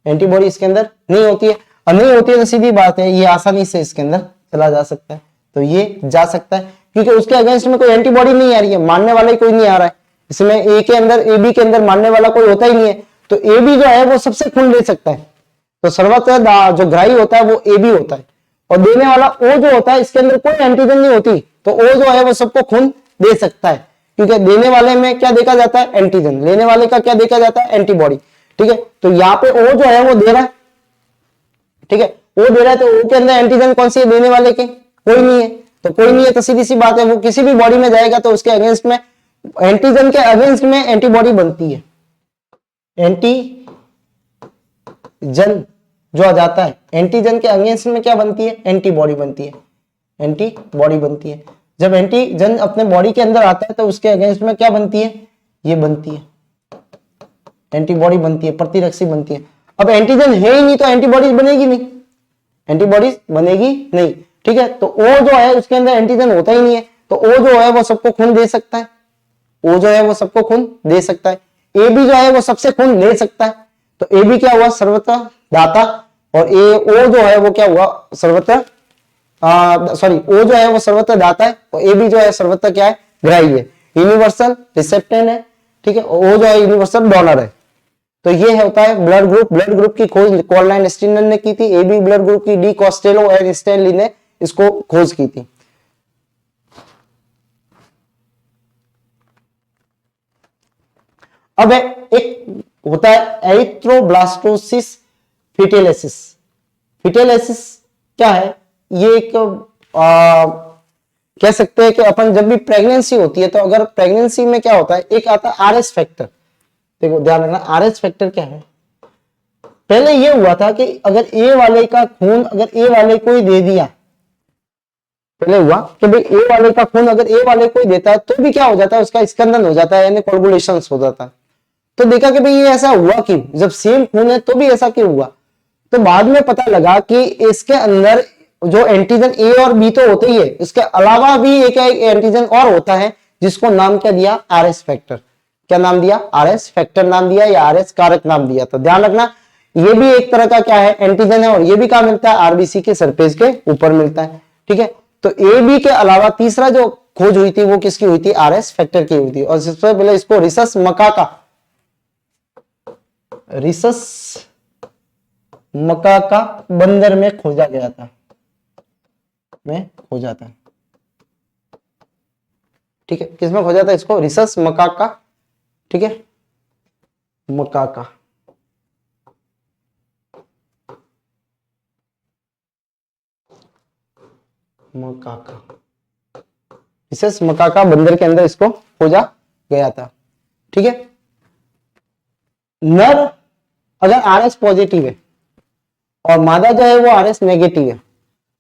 एंटीबॉडी इसके अंदर नहीं होती है, और नहीं होती है तो सीधी बात है ये आसानी से इसके अंदर चला जा सकता है। तो ये जा सकता है क्योंकि उसके अगेंस्ट में कोई एंटीबॉडी नहीं आ रही है, मानने वाला ही कोई नहीं आ रहा है, इसमें ए के अंदर ए बी के अंदर मानने वाला कोई होता ही नहीं है, तो ए बी जो है वो सबसे खून ले सकता है। तो सर्वत्र जो ग्राही होता है वो ए बी होता है, और देने वाला ओ जो होता है इसके अंदर कोई एंटीजन नहीं होती, तो ओ जो है वो सबको खून दे सकता है, क्योंकि देने वाले में क्या देखा जाता है एंटीजन, लेने वाले का क्या देखा जाता है एंटीबॉडी। ठीक है, तो यहाँ पे ओ जो है वो दे रहा है, ठीक है, ओ दे रहा है तो ओ के अंदर एंटीजन कौन सी है देने वाले के, कोई नहीं है, तो कोई नहीं है तो सीधी सी बात है वो किसी भी बॉडी में जाएगा तो उसके अगेंस्ट में एंटीजन के अगेंस्ट में एंटीबॉडी बनती है, एंटीजन जो आ जाता है एंटीजन के अगेंस्ट में क्या बनती है एंटीबॉडी बनती है, एंटीबॉडी बनती है। जब एंटीजन अपने बॉडी के अंदर आता है तो उसके अगेंस्ट में क्या बनती है, ये बनती है एंटीबॉडी बनती है, प्रतिरक्षी बनती है। अब एंटीजन है ही नहीं तो एंटीबॉडी बनेगी नहीं, एंटीबॉडी बनेगी नहीं। ठीक है, तो ओ जो है उसके अंदर एंटीजन होता ही नहीं है, तो ओ जो है वो सबको खून दे सकता है, ओ जो है वो सबको खून दे सकता है। ए बी जो है वो सबसे खून ले सकता है, तो ए बी क्या हुआ सर्वत्र दाता, और ए ओ जो है वो क्या हुआ सर्वत्र सॉरी ओ जो है वो सर्वत्र दाता है, और ए बी जो है सर्वत्र क्या है ग्राही है, यूनिवर्सल रिसेप्टेंट है। ठीक है, ओ जो है यूनिवर्सल डोनर है। तो ये होता है ब्लड ग्रुप। ब्लड ग्रुप की खोज कॉर्लाइन स्टीनर ने की थी, ए बी ब्लड ग्रुप की डी कॉस्टेलो और स्टैनली ने इसको खोज की थी। अब एक होता है एरिथ्रोब्लास्टोसिस फिटेलेसिस। फिटेलेसिस क्या है, ये एक कह सकते हैं कि अपन जब भी प्रेगनेंसी होती है तो अगर प्रेगनेंसी में क्या होता है एक आता है आरएस फैक्टर। देखो ध्यान रखना आरएस फैक्टर क्या है, पहले ये हुआ था कि अगर ए वाले का खून अगर ए वाले को ही दे दिया, पहले हुआ कि भाई ए वाले का खून अगर ए वाले को ही देता है तो भी क्या हो जाता है उसका स्कंदन हो जाता है, यानी कोगुलेशन हो जाता है। तो देखा कि भाई ये ऐसा हुआ क्यों, जब सेम खून है तो भी ऐसा क्यों हुआ। तो बाद में पता लगा कि इसके अंदर जो एंटीजन ए और बी तो होते ही है, इसके अलावा भी एक एंटीजन और होता है जिसको नाम क्या दिया आरएस फैक्टर। क्या नाम दिया आरएस फैक्टर नाम दिया या आरएस कारक नाम दिया। तो ध्यान रखना ये भी एक तरह का क्या है एंटीजन है, और ये भी कहां मिलता है आरबीसी के सरफेस के ऊपर मिलता है। ठीक है, तो ए बी के अलावा तीसरा जो खोज हुई थी वो किसकी हुई थी आरएस फैक्टर की हुई थी, और सबसे पहले इसको रिसस मकाका बंदर में खोजा गया था, ठीक है, किसमें खोजा था इसको रिसस मकाका। ठीक है, मकाका रिसस मकाका बंदर के अंदर इसको खोजा गया था। ठीक है, नर अगर आरएस पॉजिटिव है और मादा जो है वो आरएस नेगेटिव है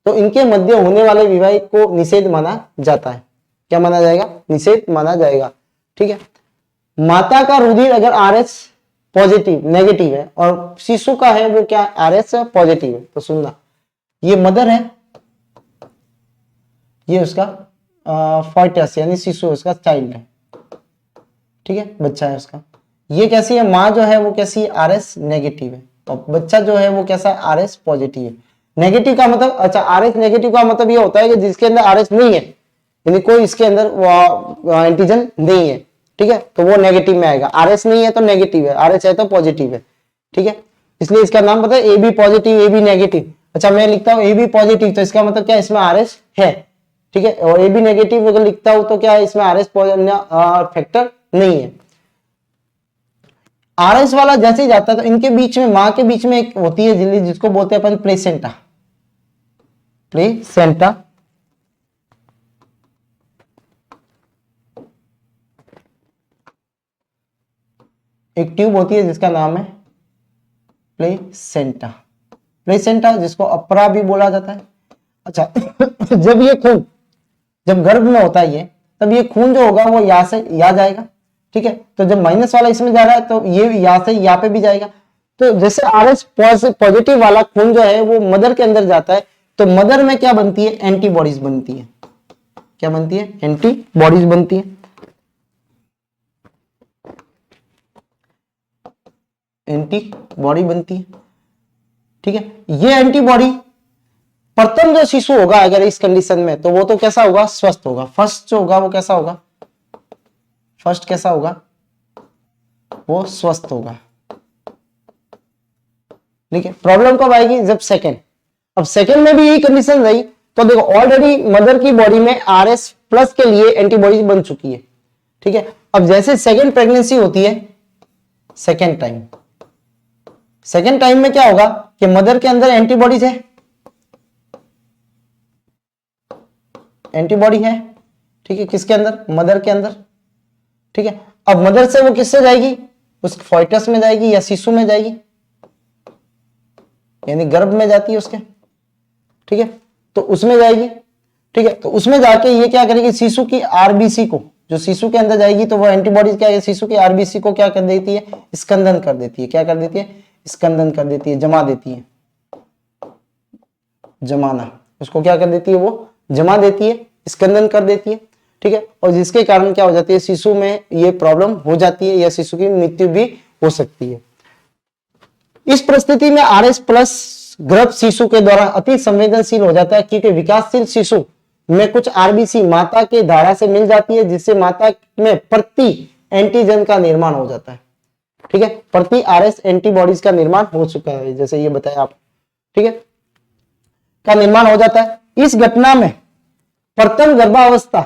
तो इनके मध्य होने वाले विवाह को निषेध माना जाता है। क्या माना जाएगा निषेध माना जाएगा। ठीक है, माता का रुधिर अगर आरएस पॉजिटिव नेगेटिव है और शिशु का है वो क्या आरएस पॉजिटिव है, तो सुनना ये मदर है, ये उसका फॉइटस यानी शिशु उसका चाइल्ड है। ठीक है, बच्चा है उसका, ये कैसी है माँ जो है वो कैसी है आरएस नेगेटिव है, और बच्चा जो है वो कैसा है आरएस पॉजिटिव है। नेगेटिव का मतलब अच्छा आरएस नेगेटिव का मतलब ये होता है कि जिसके अंदर आरएस नहीं है, यानी कोई इसके अंदर एंटीजन नहीं है, ठीक है, तो वो नेगेटिव में आएगा। आरएस नहीं है तो नेगेटिव है, आरएस है तो पॉजिटिव है, ठीक है, इसलिए इसका नाम पता है A B positive, A B negative. अच्छा मैं लिखता हूं ए बी पॉजिटिव तो इसका मतलब क्या है, इसमें आरएस है, ठीक है, और ए बी नेगेटिव अगर लिखता हूं तो क्या है, इसमें आरएस फैक्टर नहीं है। आरएस वाला जैसे ही जाता है तो इनके बीच में, मां के बीच में एक होती है झिल्ली जिसको बोलते हैं अपन प्लेसेंटा, प्लेसेंटा, एक ट्यूब होती है जिसका नाम है प्लेसेंटा, प्लेसेंटा जिसको अपरा भी बोला जाता है। अच्छा जब ये खून, जब गर्भ में होता है ये, तब ये खून जो होगा वो यहां से यहां जाएगा, ठीक है, तो जब माइनस वाला इसमें जा रहा है तो ये यहां से यहां पे भी जाएगा। तो जैसे आरएस पॉजिटिव वाला खून जो है वो मदर के अंदर जाता है, तो मदर में क्या बनती है, एंटीबॉडीज बनती है। क्या बनती है, एंटीबॉडीज बनती है, एंटीबॉडी बनती है, ठीक है। ये एंटीबॉडी प्रथम जो शिशु होगा अगर इस कंडीशन में, तो वो तो कैसा होगा, स्वस्थ होगा। फर्स्ट जो होगा वो कैसा होगा, फर्स्ट कैसा होगा, वो स्वस्थ होगा, ठीक है। प्रॉब्लम कब आएगी, जब सेकंड, अब सेकंड में भी यही कंडीशन रही तो देखो ऑलरेडी मदर की बॉडी में आरएस प्लस के लिए एंटीबॉडीज बन चुकी है, ठीक है। अब जैसे सेकंड प्रेगनेंसी होती है, सेकंड टाइम, सेकंड टाइम में क्या होगा कि मदर के अंदर एंटीबॉडीज है, एंटीबॉडी है, ठीक है, किसके अंदर, मदर के अंदर, ठीक है। अब मदर से वो किससे जाएगी, उस फोइटस में जाएगी या शिशु में जाएगी, यानी गर्भ में जाती है उसके, ठीक है, तो उसमें जाएगी, ठीक है। तो उसमें जाके ये क्या करेगी, शिशु की आरबीसी को, जो शिशु के अंदर जाएगी तो वो एंटीबॉडीज क्या है, शिशु की आरबीसी को क्या कर देती है, स्कंदन कर देती है। क्या कर देती है, स्कंदन कर देती है, जमा देती है, जमाना, उसको क्या कर देती है, वो जमा देती है, स्कंदन कर देती है, ठीक है। और जिसके कारण क्या हो जाती है, शिशु में ये प्रॉब्लम हो जाती है या शिशु की मृत्यु भी हो सकती है। इस परिस्थिति में आरएस प्लस गर्भ शिशु के द्वारा अति संवेदनशील हो जाता है, क्योंकि विकासशील शिशु में कुछ आरबीसी माता के धारा से मिल जाती है, जिससे माता में प्रति एंटीजन का निर्माण हो जाता है, ठीक है, प्रति आरएस एंटीबॉडीज का निर्माण हो चुका है, जैसे ये बताया आप, ठीक है, का निर्माण हो जाता है। इस घटना में प्रथम गर्भावस्था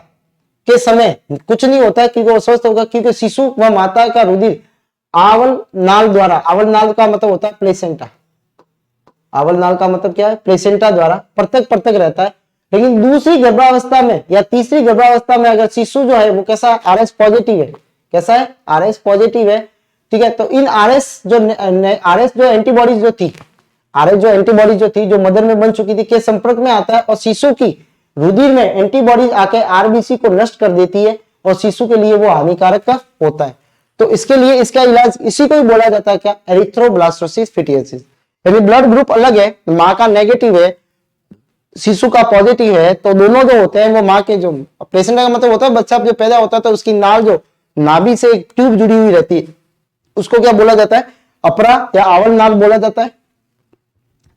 के समय कुछ नहीं होता है, क्योंकि वो स्वस्थ होगा, क्योंकि शिशु व माता का रुधिर आवल नाल द्वारा, आवल नाल का मतलब होता है प्लेसेंटा, आवल नाल का मतलब क्या है, प्लेसेंटा द्वारा पृथक पृथक रहता है। लेकिन दूसरी गर्भावस्था में या तीसरी गर्भावस्था में अगर शिशु जो है वो कैसा, आरएस पॉजिटिव है, कैसा है, आरएस पॉजिटिव है, ठीक है, तो इन आरएस जो एंटीबॉडीज जो थी, आरएस जो एंटीबॉडी जो थी, जो मदर में बन चुकी थी, के संपर्क में आता है और शिशु की रुधिर में एंटीबॉडीज आके आरबीसी को नष्ट कर देती है और शिशु के लिए वो हानिकारक का होता है। तो इसके लिए इसका इलाज इसी को ही बोला जाता है, क्या, एरिथ्रोब्लास्टोसिस फिटियसिस। यदि ब्लड ग्रुप अलग है, माँ का नेगेटिव है, शिशु का पॉजिटिव है, तो दोनों जो होते हैं वो माँ के, जो प्लेसेंटा का मतलब होता है बच्चा जो पैदा होता है तो उसकी नाल जो नाभि से एक ट्यूब जुड़ी हुई रहती है, उसको क्या बोला जाता है, अपरा या आवल नाल बोला जाता है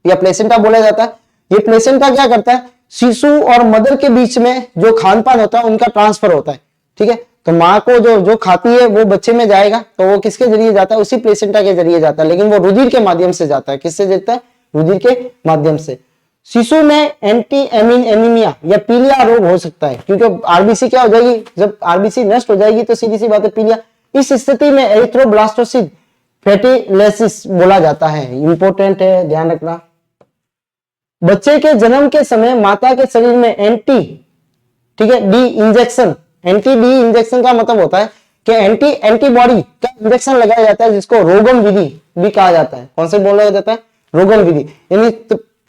या प्लेसेंटा बोला जाता है। ये प्लेसेंटा क्या करता है, शिशु और मदर के बीच में जो खान पान होता है उनका ट्रांसफर होता है, ठीक है। तो माँ को जो खाती है वो बच्चे में जाएगा, तो वो किसके जरिए जाता है, उसी प्लेसेंटा के जरिए जाता है, लेकिन वो रुधिर के माध्यम से जाता है, किससे जाता है, रुधिर के माध्यम से। शिशु में एंटी एनीमिया या पीलिया रोग हो सकता है, क्योंकि आरबीसी क्या हो जाएगी, जब आरबीसी नष्ट हो जाएगी तो सीधी सी बात है पीलिया। इस स्थिति में एरिथ्रोब्लास्टोसिस फैटिलेसिस बोला जाता है, इंपॉर्टेंट है, ध्यान रखना। बच्चे के जन्म के समय माता के शरीर में ठीक है, D injection, anti D injection का मतलब होता है कि एंटीबॉडी का इंजेक्शन लगाया जाता है, जिसको रोगम विधि भी कहा जाता है। कौन से बोला जाता है, रोगम विधि, यानी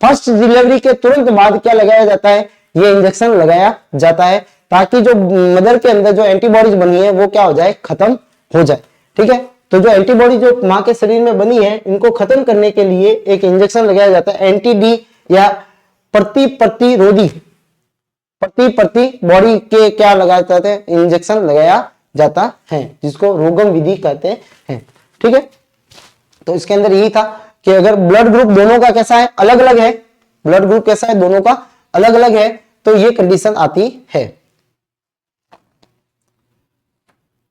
फर्स्ट डिलीवरी के तुरंत बाद क्या लगाया जाता है, ये इंजेक्शन लगाया जाता है, ताकि जो मदर के अंदर जो एंटीबॉडीज बनी है वो क्या हो जाए, खत्म हो जाए, ठीक है। तो जो एंटीबॉडी जो माँ के शरीर में बनी है, इनको खत्म करने के लिए एक इंजेक्शन लगाया जाता है, एंटी डी या प्रतिरोधी बॉडी के क्या लगाया जाता है, इंजेक्शन लगाया जाता है, जिसको रोगम विधि कहते हैं, ठीक है। तो इसके अंदर यही था कि अगर ब्लड ग्रुप दोनों का कैसा है, अलग अलग है, ब्लड ग्रुप कैसा है, दोनों का अलग अलग है, तो ये कंडीशन आती है।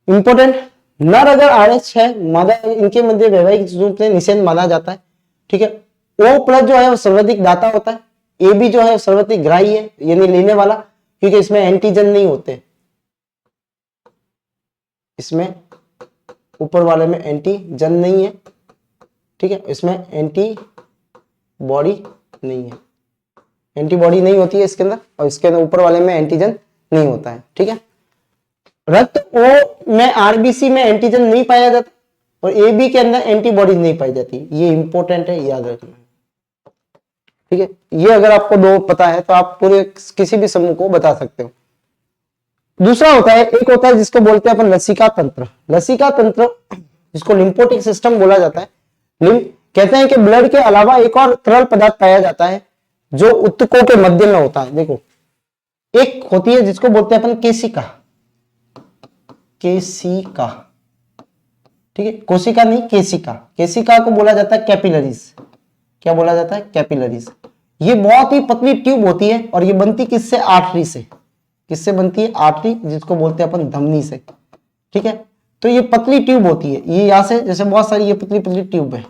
इंपोर्टेंट, नर अगर RH है, मादा इनके मध्य वैवाहिक रूप से निषेध माना जाता है। ठीक है, O+ जो है वो सर्वाधिक दाता होता है, AB जो है सर्वाधिक ग्राही है, यानी लेने वाला, क्योंकि इसमें एंटीजन नहीं होते, इसमें ऊपर वाले में एंटीजन नहीं है। ठीक है, इसमें एंटीबॉडी नहीं है, एंटीबॉडी नहीं होती है इसके अंदर, और इसके अंदर ऊपर वाले में एंटीजन नहीं होता है। ठीक है, रक्त O में RBC में एंटीजन नहीं पाया जाता और AB के अंदर एंटीबॉडी नहीं पाई जाती। ये इंपॉर्टेंट है, याद रखना। ठीक है, ये अगर आपको दो पता है तो आप पूरे किसी भी समूह को बता सकते हो। दूसरा होता है, एक होता है जिसको बोलते हैं अपन लसिका तंत्र। लसिका तंत्र जिसको लिम्फोटिक सिस्टम बोला जाता है। कहते हैं कि ब्लड के अलावा एक और तरल पदार्थ पाया जाता है जो ऊतकों के मध्य में होता है। देखो, एक होती है जिसको बोलते हैं अपन केशिका, केशिका। ठीक है, कोशिका नहीं, केशिका। केशिका को बोला जाता है कैपिलरीज। क्या बोला जाता है? कैपिलरीज। ये बहुत ही पतली ट्यूब होती है और ये बनती किससे? आर्टरी से। किससे बनती है? आर्टरी, जिसको बोलते हैं अपन धमनी से। ठीक है, तो ये पतली ट्यूब होती है। ये यहां से जैसे बहुत सारी ये पतली पतली ट्यूब है,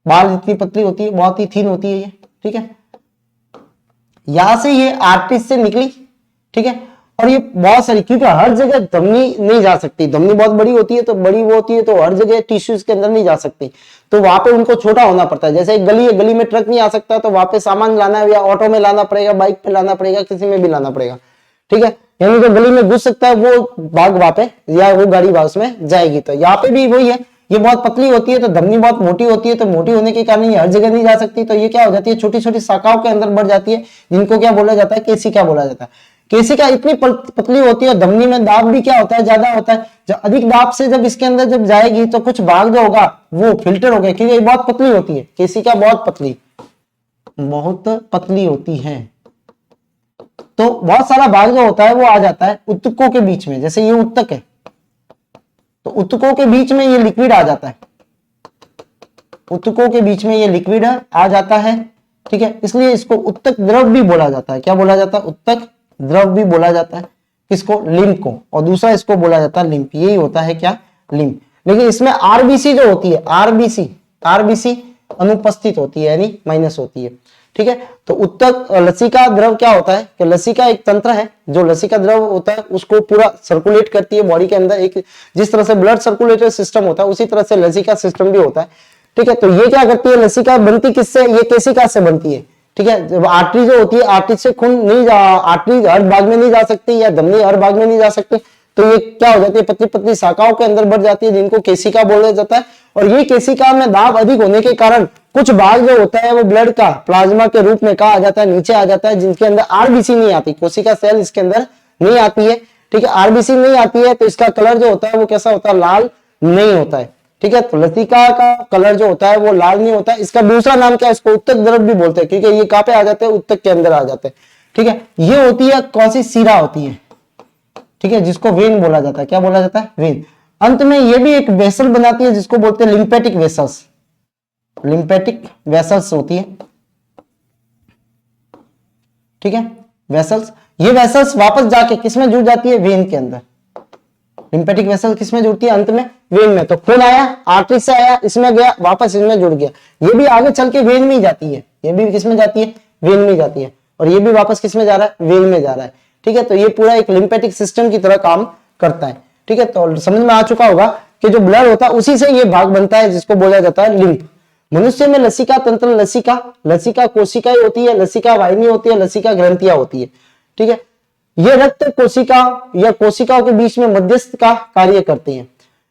बाल जितनी पतली होती है, बहुत ही थीन होती है ये। ठीक है, यहां से ये आर्टरी से निकली। ठीक है, और ये बहुत सारी, क्योंकि हर जगह धमनी नहीं जा सकती, धमनी बहुत बड़ी होती है, तो बड़ी वो होती है तो हर जगह टिश्यूज के अंदर नहीं जा सकती, तो वहां पे उनको छोटा होना पड़ता है। जैसे एक गली है, गली में ट्रक नहीं आ सकता, तो वहां पे सामान लाना है या ऑटो में लाना पड़ेगा, बाइक पे लाना पड़ेगा, किसी में भी लाना पड़ेगा। ठीक है, यानी जो गली में घुस सकता है वो भाग वहां पे, या वो गाड़ी वहां उसमें जाएगी। तो यहाँ पे भी वही है, ये बहुत पतली होती है तो धमनी बहुत मोटी होती है, तो मोटी होने के कारण ये हर जगह नहीं जा सकती, तो ये क्या हो जाती है? छोटी छोटी शाखाओं के अंदर बढ़ जाती है, जिनको क्या बोला जाता है? केशिका बोला जाता है। केशिका इतनी पतली होती है और धमनी में दाब भी क्या होता है? ज्यादा होता है। जब अधिक दाब से जब इसके अंदर जब जाएगी तो कुछ भाग जो होगा वो फिल्टर हो गया, क्योंकि ये बहुत पतली होती है। केशिका बहुत पतली होती है, तो बहुत सारा भाग जो होता है वो आ जाता है ऊतकों के बीच में। जैसे ये ऊतक है, तो ऊतकों के बीच में ये लिक्विड आ जाता है, ऊतकों के बीच में ये लिक्विड आ जाता है। ठीक है, इसलिए इसको ऊतक द्रव भी बोला जाता है। क्या बोला जाता है? ऊतक द्रव भी बोला जाता है। किसको? लिम्फ को। और दूसरा इसको बोला जाता है लिम्फ। यही होता है क्या? लिम्फ। लेकिन इसमें आरबीसी जो होती है, आरबीसी अनुपस्थित होती है, यानी माइनस होती है। ठीक है, तो ऊतक लसिका द्रव क्या होता है कि लसिका एक तंत्र है जो लसिका द्रव होता है उसको पूरा सर्कुलेट करती है बॉडी के अंदर। एक जिस तरह से ब्लड सर्कुलेटरी सिस्टम होता है उसी तरह से लसिका सिस्टम भी होता है। ठीक है, तो ये क्या करती है? लसिका बनती किससे? ये केशिका से बनती है। ठीक है, जब आर्टरी जो होती है, आर्टरी से खून नहीं जा, आर्टरी हर भाग में नहीं जा सकती या धमनी हर भाग में नहीं जा सकती, तो ये क्या हो जाती है? पतली पतली शाखाओं के अंदर बढ़ जाती है, जिनको केशिका बोला जाता है। और ये केशिका में दाब अधिक होने के कारण कुछ भाग जो होता है वो ब्लड का प्लाज्मा के रूप में कहा जाता है, नीचे आ जाता है, जिनके अंदर आरबीसी नहीं आती, कोशिका सेल इसके अंदर नहीं आती है। ठीक है, आरबीसी नहीं आती है तो इसका कलर जो होता है वो कैसा होता है? लाल नहीं होता है। ठीक है, तो लसिका का कलर जो होता है वो लाल नहीं होता है। इसका दूसरा नाम क्या है? इसको ऊतक द्रव भी बोलते हैं, क्योंकि ये कहां पे आ जाते हैं? ऊतक के अंदर आ जाते हैं। ठीक है, ये होती है कौन सी? सीरा होती है। ठीक है, जिसको वेन बोला जाता है। क्या बोला जाता है? वेन। अंत में ये भी एक वेसल बनाती है जिसको बोलते हैं लिम्फेटिक वेसल्स। लिम्फेटिक वेसल्स होती है। ठीक है, वेसल्स, ये वेसल्स वापस जाके किसमें जुड़ जाती है? वेन के अंदर। लिम्फेटिक वेसल किसमें जुड़ती है? अंत में वेन में। तो खून आया, आर्टरी से आया, इसमें गया, वापस इसमें जुड़ गया, ये भी आगे चल के वेन में ही जाती है। ये भी किसमें जाती है? वेन में जाती है। और ये भी वापस किसमें जा रहा है? वेन में जा रहा है। ठीक है, तो ये पूरा एक लिम्फेटिक सिस्टम की तरह काम करता है। ठीक है, तो समझ में आ चुका होगा कि जो ब्लड होता है उसी से ये भाग बनता है, जिसको बोला जाता है लिम्फ। मनुष्य में लसिका तंत्र, लसिका कोशिकाएं होती है, लसिका वाहिनी होती है, लसिका ग्रंथियां होती है। ठीक है, ये रक्त कोशिका या कोशिकाओं के बीच में मध्यस्थ का कार्य करती हैं।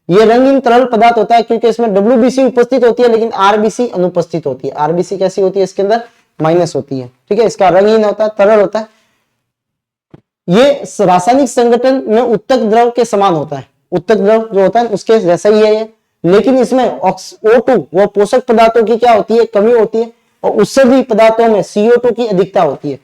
ये रंगीन तरल पदार्थ होता है क्योंकि इसमें डब्ल्यूबीसी उपस्थित होती है, लेकिन आरबीसी अनुपस्थित होती है। आरबीसी कैसी होती है? इसके अंदर माइनस होती है। ठीक है, इसका रंगीन होता है, तरल होता है। ये रासायनिक संगठन में ऊतक द्रव के समान होता है। ऊतक द्रव जो होता है उसके जैसा ही है ये, लेकिन इसमें O2 वो पोषक पदार्थों की क्या होती है? कमी होती है, और उत्सर्गी पदार्थों में CO2 की अधिकता होती है।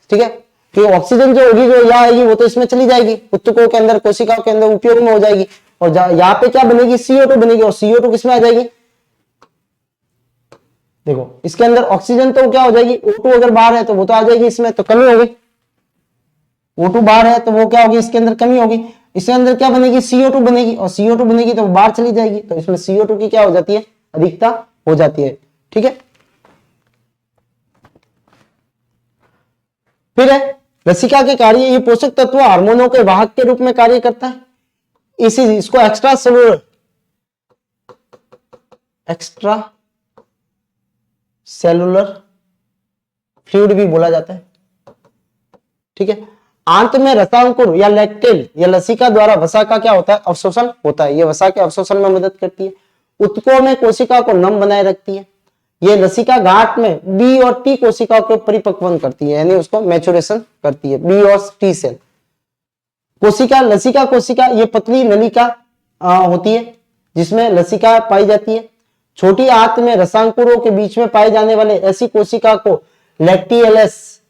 ठीक है, कि ऑक्सीजन जो होगी, जो यहाँ आएगी, वो तो इसमें चली जाएगी, ऊतकों के अंदर, कोशिकाओं के अंदर उपयोग में हो जाएगी, और यहाँ पे क्या बनेगी? CO2 बनेगी, और CO2 किसमें आ जाएगी? देखो, इसके अंदर ऑक्सीजन तो क्या हो जाएगी? O2 अगर बाहर है तो वो तो आ जाएगी, इसमें तो कमी होगी। O2 बाहर है तो वो क्या होगी? इसके अंदर कमी होगी। इसके अंदर क्या बनेगी, CO2 बनेगी, और CO2 बनेगी तो बाहर चली जाएगी, तो इसमें CO2 की क्या हो जाती है, अधिकता हो जाती है। ठीक है, फिर है लसिका के कार्य, ये पोषक तत्व हार्मोनों के वाहक के रूप में कार्य करता है। इसको एक्स्ट्रा सेलुलर फ्लूइड भी बोला जाता है। ठीक है, अंत में रसांकुर या लैक्टेल या लसिका द्वारा वसा का क्या होता है, अवशोषण होता है। ये वसा के अवशोषण में मदद करती है। उत्कों में कोशिका को नम बनाए रखती है। ये लसिका गांठ में बी और टी कोशिका को परिपक्वन करती है, यानी उसको मैचुरेशन करती है, बी और टी सेल। कोशिका, लसिका कोशिका ये पतली नलिका होती है जिसमें लसिका पाई जाती है। छोटी आंत में रसांकुरों के बीच में पाए जाने वाले ऐसी कोशिका को लैक्टियलेस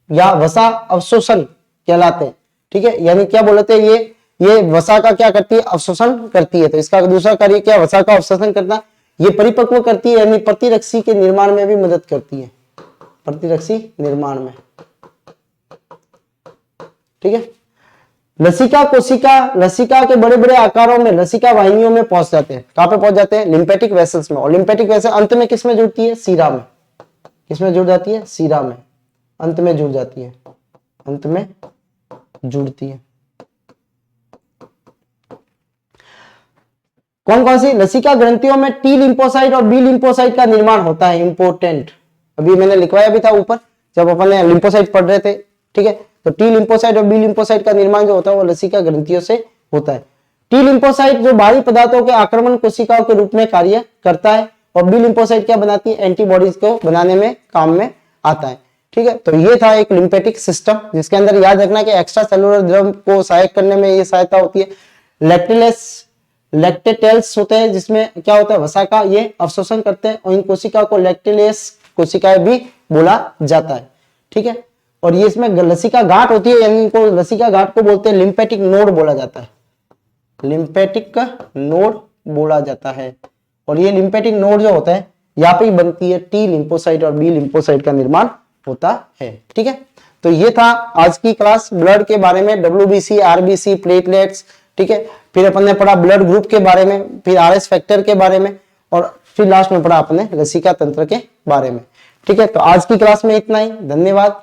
या वसा अवशोषण कहलाते हैं। ठीक है, यानी क्या बोलते हैं, ये वसा का क्या करती है, अवशोषण करती है। तो इसका दूसरा कार्य क्या, वसा का अवशोषण करना। ये परिपक्व करती है, यानी प्रतिरक्षी के निर्माण में भी मदद करती है, प्रतिरक्षी निर्माण में। ठीक है, लसिका कोशिका लसिका के बड़े बड़े आकारों में लसिका वाहिनियों में पहुंच जाते हैं। कहां पे पहुंच जाते हैं, लिम्फेटिक वेसल्स में। और लिम्फेटिक वेसल अंत में किसमें जुड़ती है, सीरा में। किसमें जुड़ जाती है, सीरा में, अंत में जुड़ जाती है, अंत में जुड़ती है। कौन कौन सी, लसिका ग्रंथियों में टी लिम्फोसाइट और बी लिम्फोसाइट का निर्माण होता है। इंपोर्टेंट, अभी मैंने लिखवाया भी था ऊपर जब अपन लिम्फोसाइट पढ़ रहे थे। ठीक है, तो टी लिम्फोसाइट और बी लिम्फोसाइट का निर्माण जो होता है वो लसिका ग्रंथियों से होता है। टी लिम्फोसाइट जो बाहरी पदार्थों के आक्रमण कोशिकाओं के रूप में कार्य करता है, और बी लिम्फोसाइट क्या बनाती है, एंटीबॉडीज को बनाने में काम में आता है। ठीक है, तो ये था एक लिम्फेटिक सिस्टम जिसके अंदर याद रखना कि एक्स्ट्रा सेलुलर द्रव को सहायक करने में ये सहायता होती है। लैक्टेटेल्स होते हैं जिसमें क्या होता है, वसा का ये अवशोषण करते हैं, और इन कोशिका को लैक्टेलेस कोशिकाएं भी बोला जाता है। ठीक है, और ये इसमें लसिका गांठ होती है, यानी इनको लसिका गांठ को बोलते हैं लिम्फेटिक नोड बोला जाता है, लिम्फेटिक नोड बोला जाता है। और ये लिम्फेटिक नोड जो होता है यहाँ पे बनती है टी लिम्फोसाइट और बी लिम्फोसाइट का निर्माण होता है। ठीक है, तो ये था आज की क्लास ब्लड के बारे में, WBC, RBC, प्लेटलेट्स। ठीक है, फिर अपन ने पढ़ा ब्लड ग्रुप के बारे में, फिर RS फैक्टर के बारे में, और फिर लास्ट में पढ़ा अपने लसिका तंत्र के बारे में। ठीक है, तो आज की क्लास में इतना ही, धन्यवाद।